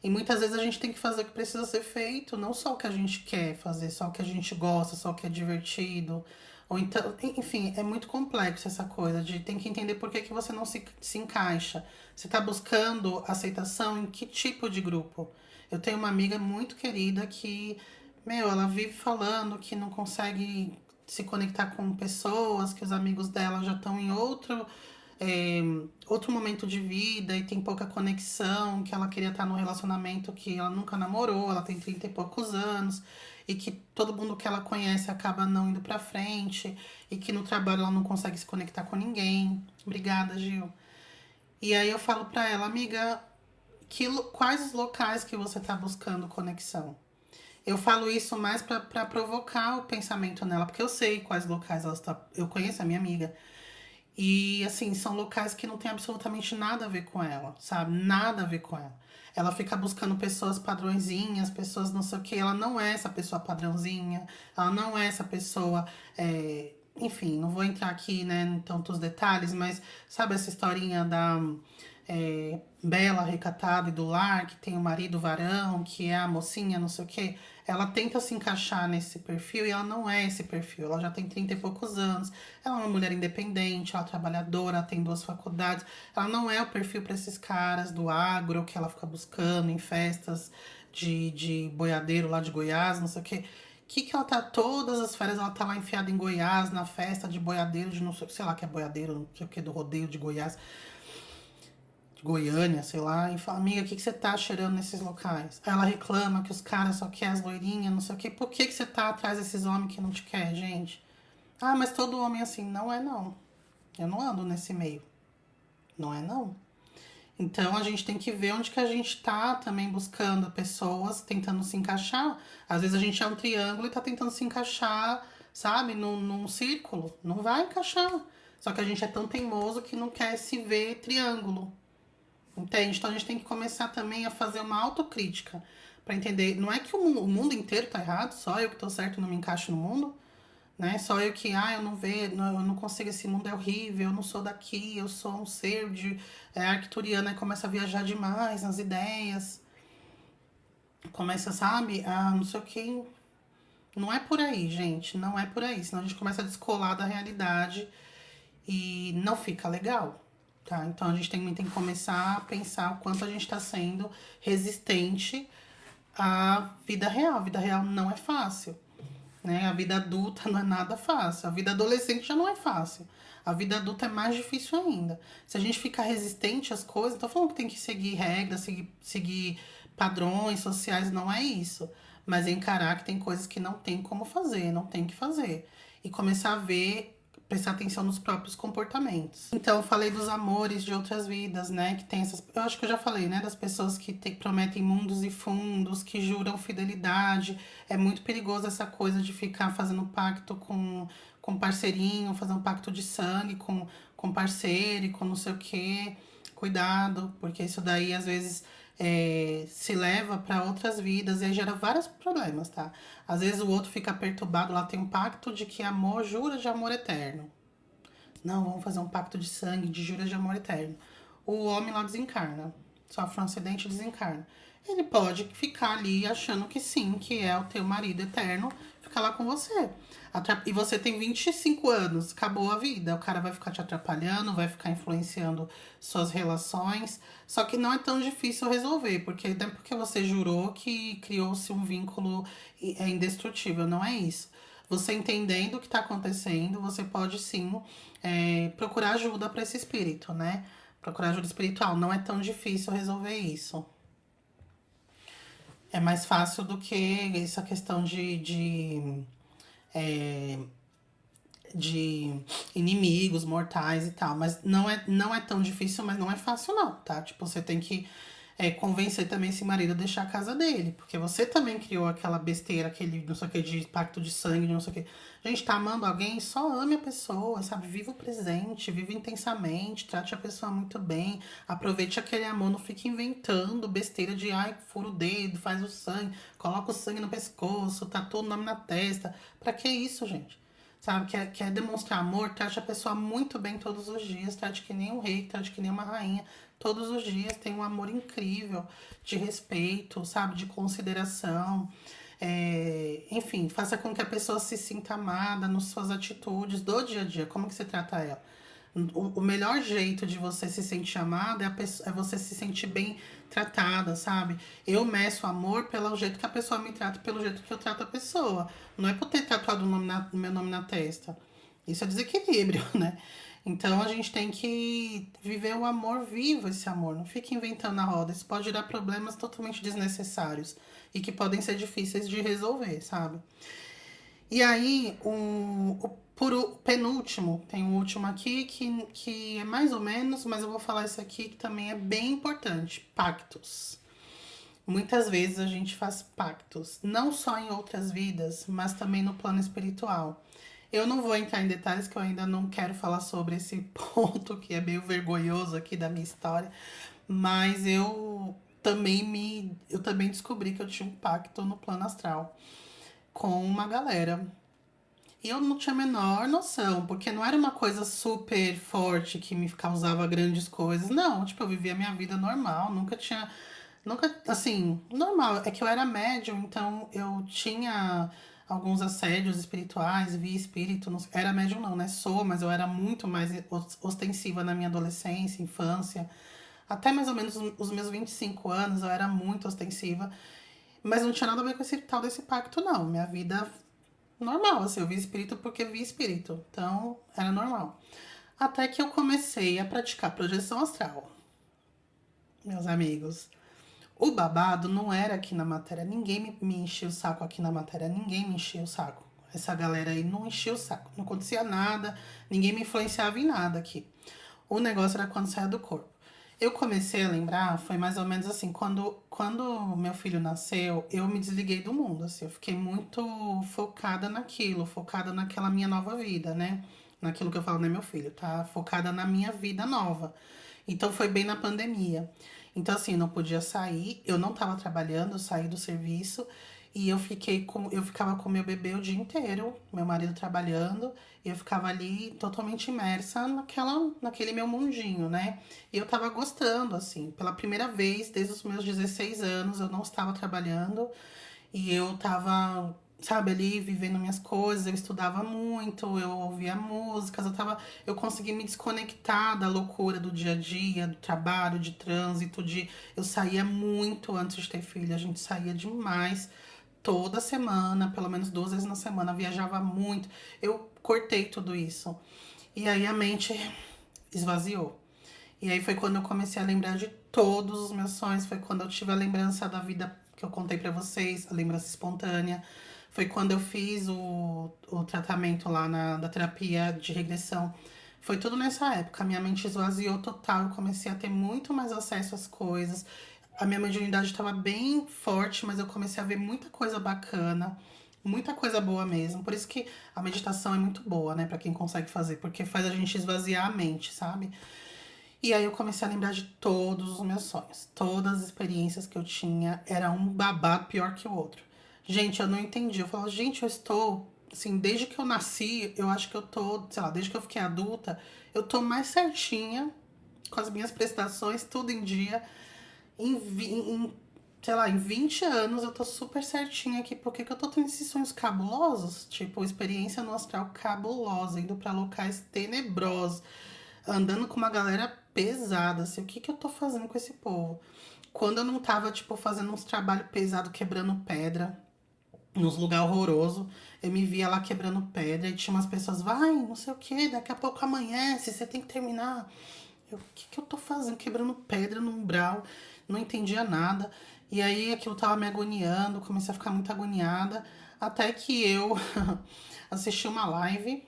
E muitas vezes a gente tem que fazer o que precisa ser feito, não só o que a gente quer fazer, só o que a gente gosta, só o que é divertido. Ou então, enfim, é muito complexo essa coisa de tem que entender por que você não se encaixa. Você está buscando aceitação em que tipo de grupo? Eu tenho uma amiga muito querida que, ela vive falando que não consegue se conectar com pessoas, que os amigos dela já estão em outro momento de vida e tem pouca conexão, que ela queria estar num relacionamento que ela nunca namorou, ela tem 30 e poucos anos, e que todo mundo que ela conhece acaba não indo pra frente, e que no trabalho ela não consegue se conectar com ninguém. Obrigada, Gil. E aí eu falo pra ela, amiga, quais os locais que você tá buscando conexão? Eu falo isso mais pra provocar o pensamento nela, porque eu sei quais locais ela está. Eu conheço a minha amiga. E, assim, são locais que não tem absolutamente nada a ver com ela, sabe? Nada a ver com ela. Ela fica buscando pessoas padrõezinhas, pessoas não sei o que. Ela não é essa pessoa padrãozinha, ela não é essa pessoa. Enfim, não vou entrar aqui, né, em tantos detalhes, mas sabe essa historinha da Bela recatada e do lar, que tem o marido varão, que é a mocinha, não sei o que. Ela tenta se encaixar nesse perfil e ela não é esse perfil. Ela já tem 30 e poucos anos, ela é uma mulher independente, ela é trabalhadora, ela tem 2 faculdades. Ela não é o perfil para esses caras do agro que ela fica buscando em festas de boiadeiro lá de Goiás, não sei o que. Que ela tá, todas as férias ela tá lá enfiada em Goiás, na festa de boiadeiro, de não sei lá que é boiadeiro, não sei o que, do rodeio de Goiás. Goiânia, sei lá, e fala, amiga, o que você tá cheirando nesses locais? Aí ela reclama que os caras só querem as loirinhas, não sei o quê. Por que você tá atrás desses homens que não te quer, gente? Mas todo homem é assim. Não é, não. Eu não ando nesse meio. Não é, não. Então a gente tem que ver onde que a gente tá também buscando pessoas, tentando se encaixar. Às vezes a gente é um triângulo e tá tentando se encaixar, sabe, num círculo. Não vai encaixar. Só que a gente é tão teimoso que não quer se ver triângulo. Entende? Então a gente tem que começar também a fazer uma autocrítica para entender. Não é que o mundo inteiro tá errado, só eu que tô certo não me encaixo no mundo, né? Só eu que, eu não vejo, eu não consigo, esse mundo é horrível, eu não sou daqui, eu sou um ser de arcturiana e começa a viajar demais nas ideias. Começa, sabe, não sei o que. Não é por aí, gente, não é por aí. Senão a gente começa a descolar da realidade e não fica legal. Tá? Então a gente tem que começar a pensar o quanto a gente está sendo resistente à vida real. A vida real não é fácil, né? A vida adulta não é nada fácil. A vida adolescente já não é fácil. A vida adulta é mais difícil ainda. Se a gente ficar resistente às coisas, não tô falando que tem que seguir regras, seguir padrões sociais, não é isso. Mas é encarar que tem coisas que não tem como fazer, não tem que fazer. E começar a ver, prestar atenção nos próprios comportamentos. Então, eu falei dos amores de outras vidas, né? Que tem essas. Eu acho que eu já falei, né? Das pessoas que prometem mundos e fundos, que juram fidelidade. É muito perigoso essa coisa de ficar fazendo pacto com parceirinho, fazer um pacto de sangue com parceiro e com não sei o quê. Cuidado, porque isso daí às vezes se leva para outras vidas e aí gera vários problemas, tá? Às vezes o outro fica perturbado, lá tem um pacto de que amor jura de amor eterno. Não, vamos fazer um pacto de sangue, de juras de amor eterno. O homem lá desencarna, sofre um acidente e desencarna. Ele pode ficar ali achando que sim, que é o teu marido eterno, ficar lá com você. E você tem 25 anos, acabou a vida. O cara vai ficar te atrapalhando, vai ficar influenciando suas relações. Só que não é tão difícil resolver, porque não é porque você jurou que criou-se um vínculo indestrutível, não é isso. Você entendendo o que está acontecendo, você pode sim procurar ajuda para esse espírito, né? Procurar ajuda espiritual. Não é tão difícil resolver isso. É mais fácil do que essa questão de inimigos mortais e tal. Mas não é tão difícil, mas não é fácil não, tá? Tipo, você tem que convencer também esse marido a deixar a casa dele. Porque você também criou aquela besteira, aquele não sei o que, de pacto de sangue, de não sei o que. Gente, tá amando alguém, só ame a pessoa, sabe? Viva o presente, viva intensamente, trate a pessoa muito bem. Aproveite aquele amor, não fique inventando besteira de, fura o dedo, faz o sangue, coloca o sangue no pescoço, tatua o nome na testa. Pra que isso, gente? Sabe, quer demonstrar amor, trate a pessoa muito bem todos os dias, trate que nem um rei, trate que nem uma rainha, todos os dias, tem um amor incrível, de respeito, sabe, de consideração. Enfim, faça com que a pessoa se sinta amada nas suas atitudes do dia a dia, como que você trata ela. O melhor jeito de você se sentir amada é você se sentir bem tratada, sabe? Eu meço amor pelo jeito que a pessoa me trata, pelo jeito que eu trato a pessoa. Não é por ter tatuado meu nome na testa. Isso é desequilíbrio, né? Então a gente tem que viver o amor vivo, esse amor. Não fique inventando a roda. Isso pode gerar problemas totalmente desnecessários e que podem ser difíceis de resolver, sabe? E aí, o penúltimo, tem um último aqui que é mais ou menos, mas eu vou falar isso aqui que também é bem importante: pactos. Muitas vezes a gente faz pactos, não só em outras vidas, mas também no plano espiritual. Eu não vou entrar em detalhes, que eu ainda não quero falar sobre esse ponto, que é meio vergonhoso aqui da minha história, mas eu também descobri que eu tinha um pacto no plano astral com uma galera. E eu não tinha a menor noção, porque não era uma coisa super forte que me causava grandes coisas. Não, tipo, eu vivia a minha vida normal, nunca tinha. Nunca, assim, normal. É que eu era médium, então eu tinha alguns assédios espirituais, via espírito. Era médium, não, né? Sou, mas eu era muito mais ostensiva na minha adolescência, infância. Até mais ou menos os meus 25 anos eu era muito ostensiva. Mas não tinha nada a ver com esse tal desse pacto, não. Minha vida normal, assim, eu vi espírito porque vi espírito. Então, era normal. Até que eu comecei a praticar projeção astral. Meus amigos, o babado não era aqui na matéria. Ninguém me enchia o saco aqui na matéria. Ninguém me enchia o saco. Essa galera aí não enchia o saco. Não acontecia nada. Ninguém me influenciava em nada aqui. O negócio era quando saia do corpo. Eu comecei a lembrar, foi mais ou menos assim, quando meu filho nasceu, eu me desliguei do mundo, assim, eu fiquei muito focada naquilo, focada naquela minha nova vida, né? Naquilo que eu falo, né, meu filho, tá? Focada na minha vida nova. Então foi bem na pandemia. Então, assim, não podia sair, eu não tava trabalhando, eu saí do serviço e eu ficava com meu bebê o dia inteiro, meu marido trabalhando, e eu ficava ali totalmente imersa naquele meu mundinho, né? E eu tava gostando, assim, pela primeira vez, desde os meus 16 anos, eu não estava trabalhando e eu tava, sabe, ali vivendo minhas coisas, eu estudava muito, eu ouvia músicas, eu consegui me desconectar da loucura do dia a dia, do trabalho, de trânsito, eu saía muito antes de ter filho, a gente saía demais. Toda semana, pelo menos 2 vezes na semana, viajava muito. Eu cortei tudo isso. E aí a mente esvaziou. E aí foi quando eu comecei a lembrar de todos os meus sonhos. Foi quando eu tive a lembrança da vida que eu contei pra vocês, a lembrança espontânea. Foi quando eu fiz o tratamento lá da terapia de regressão. Foi tudo nessa época. A minha mente esvaziou total. Eu comecei a ter muito mais acesso às coisas. A minha mediunidade estava bem forte, mas eu comecei a ver muita coisa bacana. Muita coisa boa mesmo. Por isso que a meditação é muito boa, né, pra quem consegue fazer, porque faz a gente esvaziar a mente, sabe? E aí eu comecei a lembrar de todos os meus sonhos. Todas as experiências que eu tinha, era um babado pior que o outro. Gente, eu não entendi. Eu falava, gente, eu estou, assim, desde que eu nasci, eu acho que eu tô, sei lá, desde que eu fiquei adulta, eu tô mais certinha com as minhas prestações, tudo em dia. Sei lá, em 20 anos eu tô super certinha aqui. Por que que eu tô tendo esses sonhos cabulosos? Tipo, experiência no astral cabulosa, indo pra locais tenebrosos, andando com uma galera pesada, assim, o que que eu tô fazendo com esse povo? Quando eu não tava, tipo, fazendo uns trabalhos pesados, quebrando pedra, nos lugares horrorosos, eu me via lá quebrando pedra e tinha umas pessoas, vai, não sei o que, daqui a pouco amanhece, você tem que terminar. O que que eu tô fazendo? Quebrando pedra no umbral, não entendia nada. E aí aquilo tava me agoniando, comecei a ficar muito agoniada, até que eu assisti uma live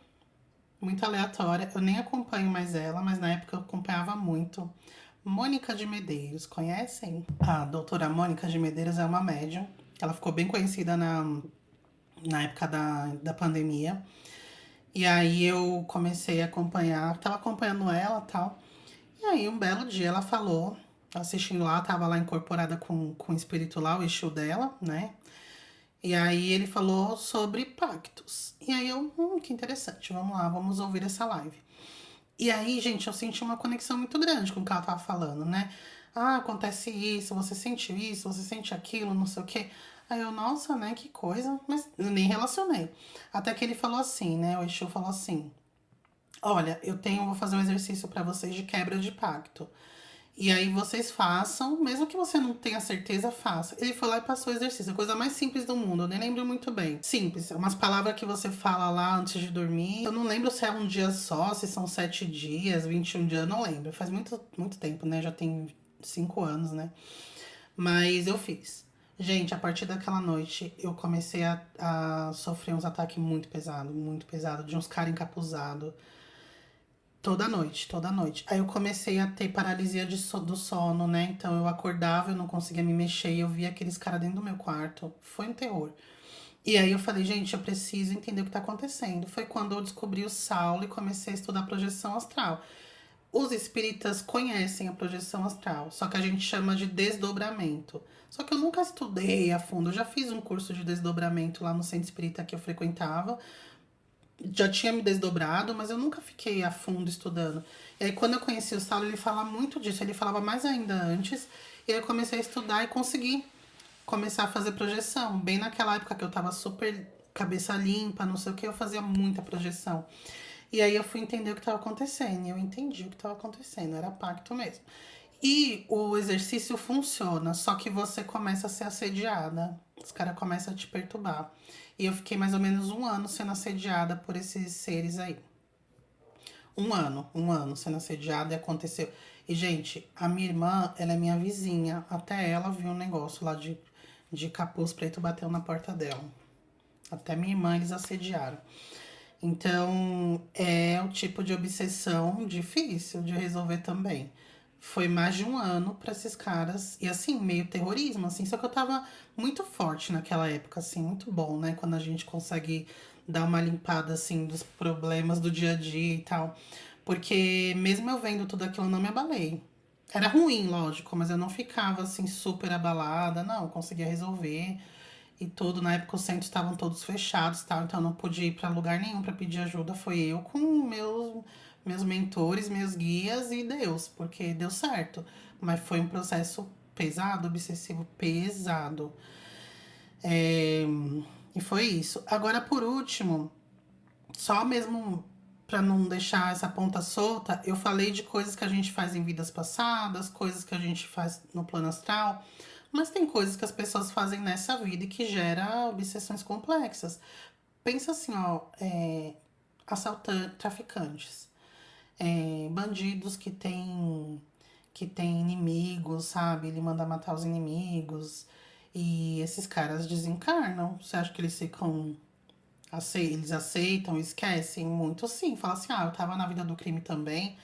muito aleatória. Eu nem acompanho mais ela, mas na época eu acompanhava muito. Mônica de Medeiros, conhecem? A doutora Mônica de Medeiros é uma médium. Ela ficou bem conhecida na época da pandemia. E aí eu comecei a acompanhar, tava acompanhando ela e tal. E aí um belo dia ela falou, assistindo lá, tava lá incorporada com o espírito lá, o Exu dela, né? E aí ele falou sobre pactos. E aí eu, que interessante, vamos lá, vamos ouvir essa live. E aí, gente, eu senti uma conexão muito grande com o que ela tava falando, né? Ah, acontece isso, você sente isso, você sente aquilo, não sei o quê. Aí eu, nossa, né, que coisa, mas eu nem relacionei. Até que ele falou assim, né? O Exu falou assim: olha, vou fazer um exercício pra vocês de quebra de pacto. E aí vocês façam, mesmo que você não tenha certeza, faça. Ele foi lá e passou o exercício, a coisa mais simples do mundo, eu nem lembro muito bem. Simples, umas palavras que você fala lá antes de dormir. Eu não lembro se é um dia só, se são 7 dias, 21 dias, eu não lembro. Faz muito, muito tempo, né? Já tem 5 anos, né? Mas eu fiz. Gente, a partir daquela noite eu comecei a sofrer uns ataques muito pesado, de uns caras encapuzados. Toda noite, toda noite. Aí eu comecei a ter paralisia do sono, né? Então eu acordava, eu não conseguia me mexer, e eu via aqueles caras dentro do meu quarto. Foi um terror. E aí eu falei, gente, eu preciso entender o que tá acontecendo. Foi quando eu descobri o Saulo e comecei a estudar projeção astral. Os espíritas conhecem a projeção astral, só que a gente chama de desdobramento. Só que eu nunca estudei a fundo. Eu já fiz um curso de desdobramento lá no centro espírita que eu frequentava, já tinha me desdobrado, mas eu nunca fiquei a fundo estudando. E aí, quando eu conheci o Saulo, ele fala muito disso. Ele falava mais ainda antes. E aí, eu comecei a estudar e consegui começar a fazer projeção. Bem naquela época que eu tava super cabeça limpa, não sei o que, eu fazia muita projeção. E aí, eu fui entender o que estava acontecendo. E eu entendi o que estava acontecendo. Era pacto mesmo. E o exercício funciona, só que você começa a ser assediada. Os caras começam a te perturbar. E eu fiquei mais ou menos 1 ano sendo assediada por esses seres aí. 1 ano sendo assediada e aconteceu. E, gente, a minha irmã, ela é minha vizinha. Até ela viu um negócio lá de capuz preto bateu na porta dela. Até minha irmã eles assediaram. Então, é o tipo de obsessão difícil de resolver também. Foi mais de um ano pra esses caras. E assim, meio terrorismo, assim. Só que eu tava muito forte naquela época, assim. Muito bom, né? Quando a gente consegue dar uma limpada, assim, dos problemas do dia a dia e tal. Porque mesmo eu vendo tudo aquilo, eu não me abalei. Era ruim, lógico, mas eu não ficava, assim, super abalada. Não, eu conseguia resolver e tudo. Na época os centros estavam todos fechados, tal, então eu não pude ir para lugar nenhum para pedir ajuda. Foi eu com meus mentores, meus guias e Deus, porque deu certo. Mas foi um processo pesado, obsessivo, pesado. É, e foi isso. Agora, por último, só mesmo para não deixar essa ponta solta, eu falei de coisas que a gente faz em vidas passadas, coisas que a gente faz no plano astral, mas tem coisas que as pessoas fazem nessa vida e que gera obsessões complexas. Pensa assim, ó, assaltantes, traficantes, bandidos que tem inimigos, sabe? Ele manda matar os inimigos e esses caras desencarnam. Você acha que eles ficam eles aceitam, esquecem muito sim. Fala assim, eu tava na vida do crime também.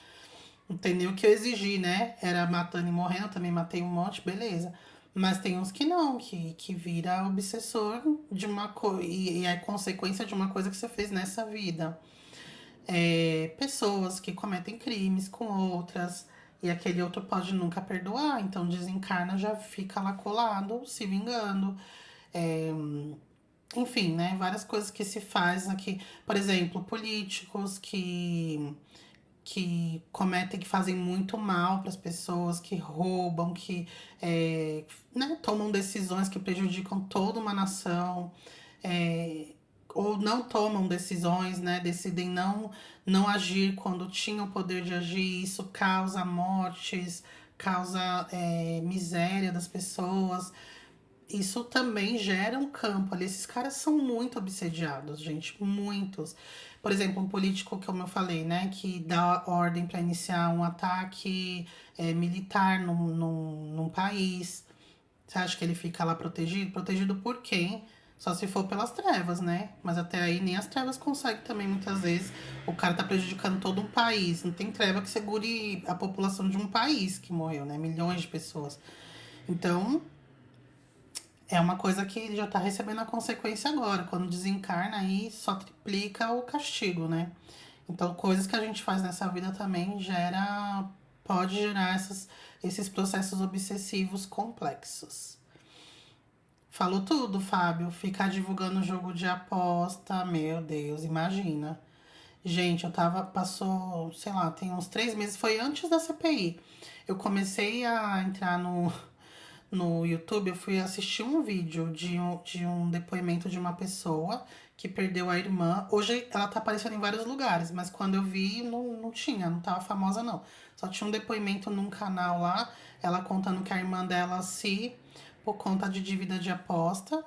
Não tem nem o que eu exigi, né? Era matando e morrendo, eu também matei um monte, beleza. Mas tem uns que não, que vira obsessor de uma coisa. E é consequência de uma coisa que você fez nessa vida. Pessoas que cometem crimes com outras. E aquele outro pode nunca perdoar, então desencarna, já fica lá colado, se vingando. É, enfim, né? Várias coisas que se faz aqui. Por exemplo, políticos que cometem, que fazem muito mal para as pessoas, que roubam, que né, tomam decisões que prejudicam toda uma nação, é, ou não tomam decisões, né, decidem não agir quando tinham o poder de agir, isso causa mortes, causa miséria das pessoas. Isso também gera um campo ali. Esses caras são muito obsediados, gente, muitos. Por exemplo, um político, como eu falei, né, que dá ordem para iniciar um ataque militar num país. Você acha que ele fica lá protegido? Protegido por quem? Só se for pelas trevas, né? Mas até aí nem as trevas conseguem também, muitas vezes. O cara tá prejudicando todo um país. Não tem treva que segure a população de um país que morreu, né? Milhões de pessoas. Então, é uma coisa que ele já tá recebendo a consequência agora. Quando desencarna, aí só triplica o castigo, né? Então, coisas que a gente faz nessa vida também pode gerar esses processos obsessivos complexos. Falou tudo, Fábio. Ficar divulgando jogo de aposta, meu Deus, imagina. Gente, passou, sei lá, tem uns 3 meses, foi antes da CPI. Eu comecei a entrar no YouTube, eu fui assistir um vídeo de um depoimento de uma pessoa que perdeu a irmã. Hoje ela tá aparecendo em vários lugares, mas quando eu vi, não tinha, não tava famosa não. Só tinha um depoimento num canal lá, ela contando que a irmã dela por conta de dívida de aposta,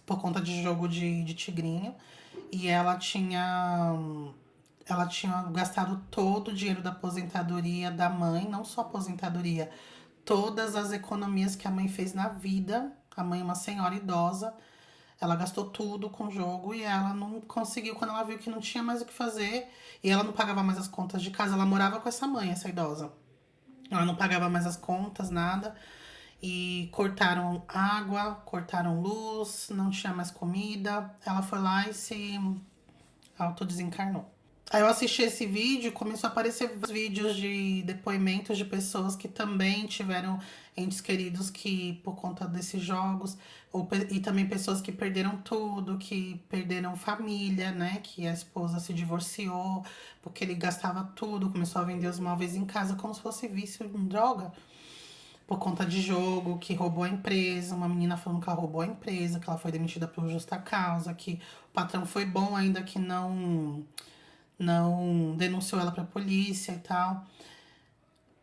por conta de jogo de tigrinho, e ela tinha gastado todo o dinheiro da aposentadoria da mãe, não só a aposentadoria, todas as economias que a mãe fez na vida. A mãe é uma senhora idosa, ela gastou tudo com o jogo e ela não conseguiu, quando ela viu que não tinha mais o que fazer, e ela não pagava mais as contas de casa, ela morava com essa mãe, essa idosa. Ela não pagava mais as contas, nada. E cortaram água, cortaram luz, não tinha mais comida. Ela foi lá e se autodesencarnou. Aí eu assisti esse vídeo, começou a aparecer vídeos de depoimentos de pessoas que também tiveram entes queridos que, por conta desses jogos, e também pessoas que perderam tudo, que perderam família, né? Que a esposa se divorciou, porque ele gastava tudo, começou a vender os móveis em casa como se fosse vício em droga. Por conta de jogo, que roubou a empresa, uma menina falando que ela roubou a empresa, que ela foi demitida por justa causa, que o patrão foi bom ainda que não denunciou ela pra polícia e tal.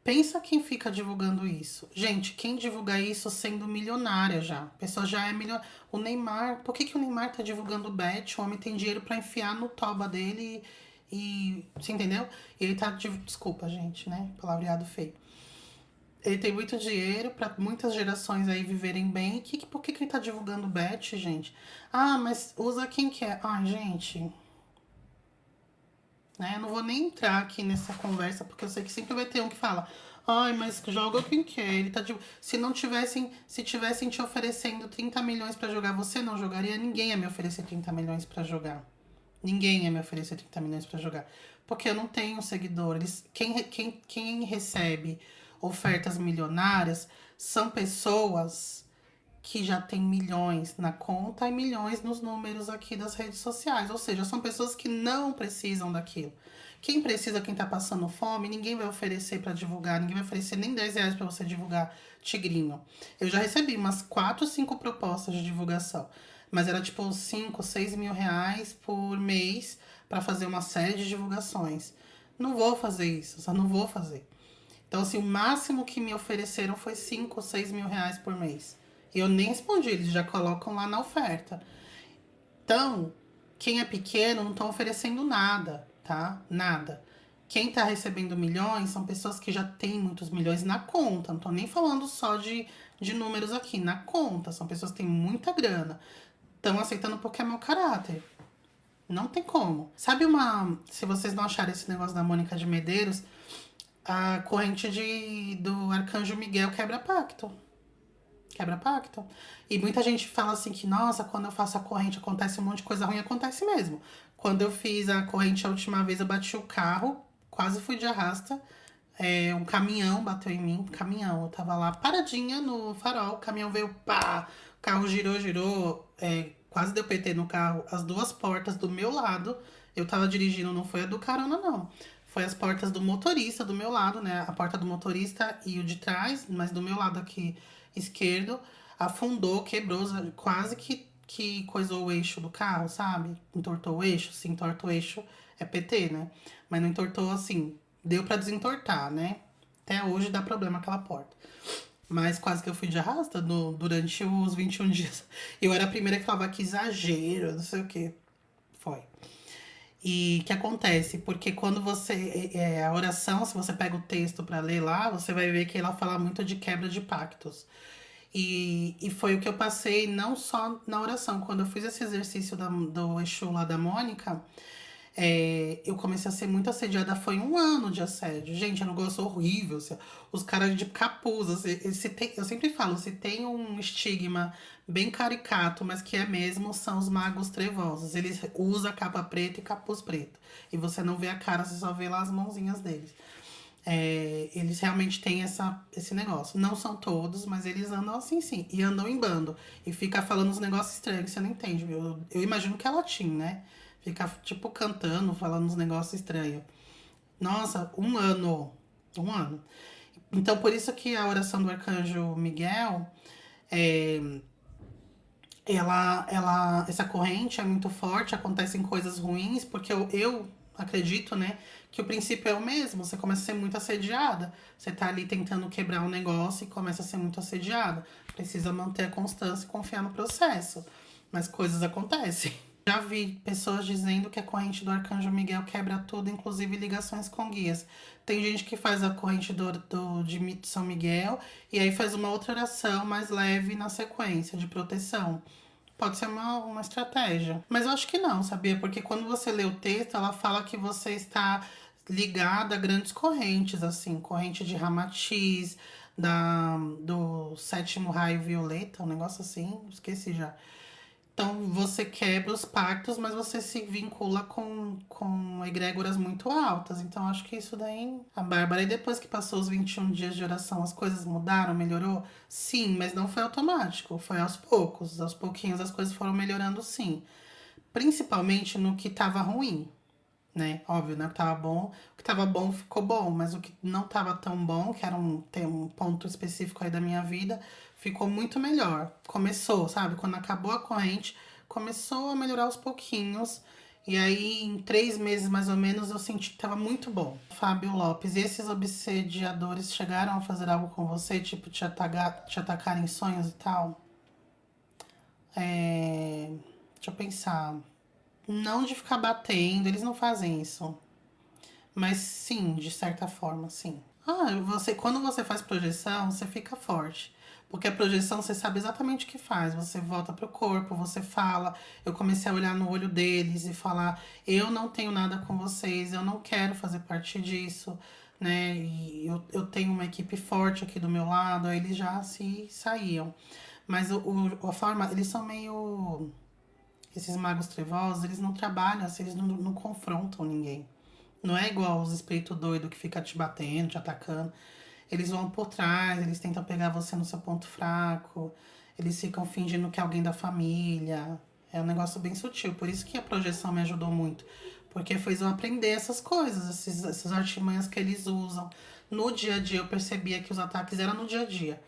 Pensa quem fica divulgando isso. Gente, quem divulga isso sendo milionária já. A pessoa já é milionária. O Neymar, por que o Neymar tá divulgando bet? O homem tem dinheiro pra enfiar no toba dele você entendeu? Ele tá. Desculpa, gente, né? Palavreado feio. Ele tem muito dinheiro pra muitas gerações aí viverem bem. Por que ele tá divulgando bet, gente? Ah, mas usa quem quer. Ai, gente. Né? Eu não vou nem entrar aqui nessa conversa, porque eu sei que sempre vai ter um que fala: Ai, mas joga quem quer. Ele tá de... Se tivessem te oferecendo 30 milhões pra jogar, você não jogaria? Ninguém ia me oferecer 30 milhões pra jogar. Ninguém ia me oferecer 30 milhões pra jogar. Porque eu não tenho seguidores. Quem recebe ofertas milionárias são pessoas que já têm milhões na conta e milhões nos números aqui das redes sociais. Ou seja, são pessoas que não precisam daquilo. Quem precisa, quem tá passando fome, ninguém vai oferecer pra divulgar, ninguém vai oferecer nem 10 reais pra você divulgar tigrinho. Eu já recebi umas 4, 5 propostas de divulgação. Mas era tipo 5, 6 mil reais por mês pra fazer uma série de divulgações. Não vou fazer isso, só não vou fazer. Então, assim, o máximo que me ofereceram foi 5, 6 mil reais por mês. E eu nem respondi, eles já colocam lá na oferta. Então, quem é pequeno não estão oferecendo nada, tá? Nada. Quem tá recebendo milhões são pessoas que já têm muitos milhões na conta. Não tô nem falando só de números aqui, na conta. São pessoas que têm muita grana. Estão aceitando porque é meu caráter. Não tem como. Sabe uma... Se vocês não acharem esse negócio da Mônica de Medeiros, a corrente do Arcanjo Miguel quebra pacto. Quebra pacto. E muita gente fala assim que, nossa, quando eu faço a corrente acontece um monte de coisa ruim. Acontece mesmo. Quando eu fiz a corrente a última vez, eu bati o carro, quase fui de arrasta. Um caminhão bateu em mim. Caminhão, eu tava lá paradinha no farol. O caminhão veio, pá! O carro girou. Quase deu PT no carro. As duas portas do meu lado. Eu tava dirigindo, não foi a do carona, não. Foi as portas do motorista do meu lado, né? A porta do motorista e o de trás, mas do meu lado aqui esquerdo, afundou, quebrou, quase que coisou o eixo do carro, sabe? Entortou o eixo, se entorta o eixo é PT, né? Mas não entortou assim, deu pra desentortar, né? Até hoje dá problema aquela porta. Mas quase que eu fui de arrasta durante os 21 dias. Eu era a primeira que falava que exagero, não sei o que. Foi. E o que acontece? Porque quando você. A oração, se você pega o texto para ler lá, você vai ver que ela fala muito de quebra de pactos. E foi o que eu passei não só na oração. Quando eu fiz esse exercício do Exu lá da Mônica, eu comecei a ser muito assediada. Foi 1 ano de assédio. Gente, é um negócio horrível. Assim, os caras de capuz. Assim, eu sempre falo, se tem um estigma bem caricato, mas que é mesmo, são os magos trevosos. Eles usam capa preta e capuz preto. E você não vê a cara, você só vê lá as mãozinhas deles. Eles realmente têm esse negócio. Não são todos, mas eles andam assim sim. E andam em bando. E fica falando uns negócios estranhos que você não entende. Eu imagino que é latim, né? Fica, tipo, cantando, falando uns negócios estranhos. Nossa, 1 ano. 1 ano. Então, por isso que a oração do Arcanjo Miguel, essa corrente é muito forte, acontecem coisas ruins, porque eu acredito, né, que o princípio é o mesmo. Você começa a ser muito assediada. Você tá ali tentando quebrar um negócio e começa a ser muito assediada. Precisa manter a constância e confiar no processo. Mas coisas acontecem. Já vi pessoas dizendo que a corrente do Arcanjo Miguel quebra tudo, inclusive ligações com guias. Tem gente que faz a corrente de São Miguel e aí faz uma outra oração mais leve na sequência, de proteção. Pode ser uma estratégia. Mas eu acho que não, sabia? Porque quando você lê o texto, ela fala que você está ligada a grandes correntes, assim, corrente de Ramatiz, do sétimo raio violeta, um negócio assim, esqueci já. Então você quebra os pactos, mas você se vincula com egrégoras muito altas. Então acho que isso daí. A Bárbara, e depois que passou os 21 dias de oração, as coisas mudaram, melhorou? Sim, mas não foi automático, foi aos poucos. Aos pouquinhos as coisas foram melhorando, sim. Principalmente no que tava ruim, né? Óbvio, né? O que tava bom ficou bom, mas o que não tava tão bom, que era tem um ponto específico aí da minha vida, ficou muito melhor. Começou, sabe? Quando acabou a corrente, começou a melhorar aos pouquinhos. E aí, em 3 meses mais ou menos, eu senti que tava muito bom. Fábio Lopes, e esses obsediadores chegaram a fazer algo com você, tipo te atacar em sonhos e tal? Deixa eu pensar. Não de ficar batendo, eles não fazem isso. Mas sim, de certa forma, sim. Quando você faz projeção, você fica forte. Porque a projeção você sabe exatamente o que faz. Você volta pro corpo, você fala. Eu comecei a olhar no olho deles e falar: eu não tenho nada com vocês, eu não quero fazer parte disso. né? E eu tenho uma equipe forte aqui do meu lado, aí eles já se saíam. Mas a forma, eles são meio. Esses magos trevosos, eles não trabalham assim, eles não confrontam ninguém. Não é igual os espíritos doidos que fica te batendo, te atacando. Eles vão por trás, eles tentam pegar você no seu ponto fraco, eles ficam fingindo que é alguém da família. É um negócio bem sutil. Por isso que a projeção me ajudou muito. Porque fez eu aprender essas coisas, essas artimanhas que eles usam. No dia a dia eu percebia que os ataques eram no dia a dia.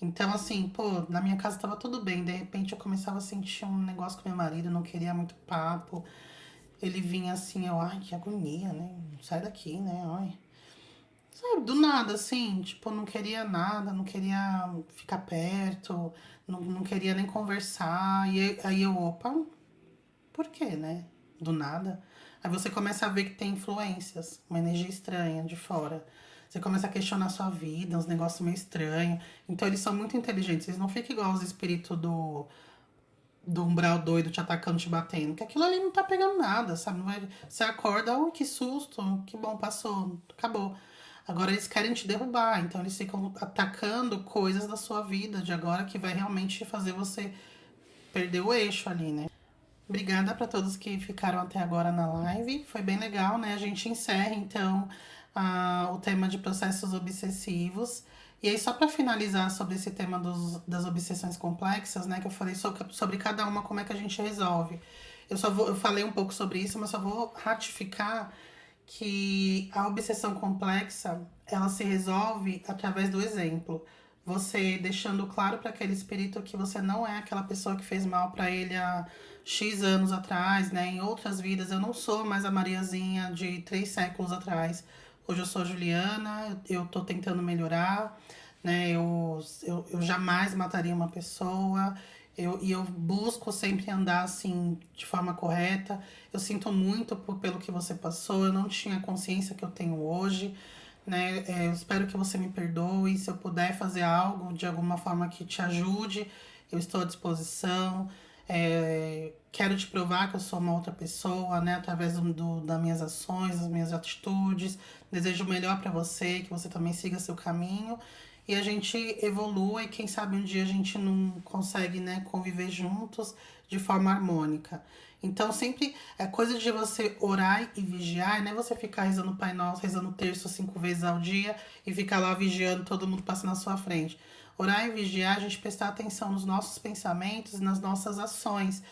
Então, assim, pô, na minha casa tava tudo bem. De repente eu começava a sentir um negócio com meu marido, não queria muito papo. Ele vinha assim, eu, ai, que agonia, né? Sai daqui, né? Ai. Sabe, do nada, assim, tipo, não queria nada, não queria ficar perto, não queria nem conversar. E aí eu, opa, por quê, né? Do nada. Aí você começa a ver que tem influências, uma energia estranha de fora. Você começa a questionar a sua vida, uns negócios meio estranhos. Então eles são muito inteligentes, eles não ficam igual os espíritos do umbral doido te atacando, te batendo. Que aquilo ali não tá pegando nada, sabe? Não vai, você acorda, oh, que susto, que bom, passou, acabou. Agora eles querem te derrubar, então eles ficam atacando coisas da sua vida de agora que vai realmente fazer você perder o eixo ali, né? Obrigada para todos que ficaram até agora na live. Foi bem legal, né? A gente encerra então o tema de processos obsessivos. E aí, só para finalizar sobre esse tema das obsessões complexas, né? Que eu falei sobre cada uma, como é que a gente resolve. Eu falei um pouco sobre isso, mas só vou ratificar que a obsessão complexa ela se resolve através do exemplo. Você deixando claro para aquele espírito que você não é aquela pessoa que fez mal para ele há X anos atrás, né? Em outras vidas, eu não sou mais a Mariazinha de 3 séculos atrás. Hoje eu sou a Juliana, eu tô tentando melhorar, né? Eu jamais mataria uma pessoa. E eu busco sempre andar assim de forma correta. Eu sinto muito pelo que você passou. Eu não tinha a consciência que eu tenho hoje, né? Eu espero que você me perdoe. Se eu puder fazer algo de alguma forma que te ajude, eu estou à disposição. Quero te provar que eu sou uma outra pessoa, né? Através das minhas ações, das minhas atitudes. Desejo o melhor para você, que você também siga seu caminho. E a gente evolua e quem sabe um dia a gente não consegue, né, conviver juntos de forma harmônica. Então sempre é coisa de você orar e vigiar, né? Você ficar rezando o Pai Nosso, rezando o terço 5 vezes ao dia e ficar lá vigiando todo mundo passando na sua frente. Orar e vigiar, a gente prestar atenção nos nossos pensamentos e nas nossas ações.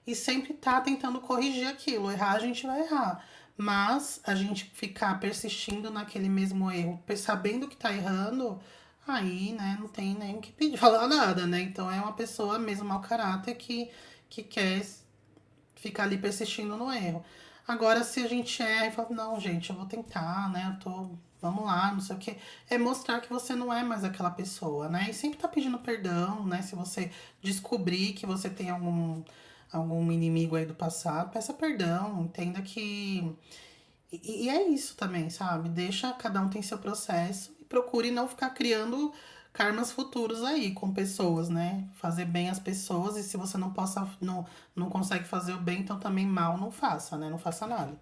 E sempre tá tentando corrigir aquilo. Errar, a gente vai errar. Mas a gente ficar persistindo naquele mesmo erro, sabendo que tá errando, aí, né, não tem nem o que pedir, falar nada, né? Então é uma pessoa mesmo mau caráter que quer ficar ali persistindo no erro. Agora, se a gente erra e fala, não, gente, eu vou tentar, né? Vamos lá, não sei o quê. É mostrar que você não é mais aquela pessoa, né? E sempre tá pedindo perdão, né? Se você descobrir que você tem algum inimigo aí do passado, peça perdão, entenda que. E é isso também, sabe? Deixa, cada um tem seu processo e procure não ficar criando karmas futuros aí com pessoas, né? Fazer bem às pessoas e se você não consegue fazer o bem, então também mal não faça, né? Não faça nada.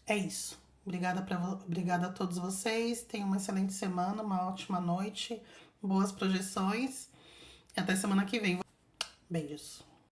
É isso. Obrigada a todos vocês. Tenham uma excelente semana, uma ótima noite, boas projeções e até semana que vem. Beijos.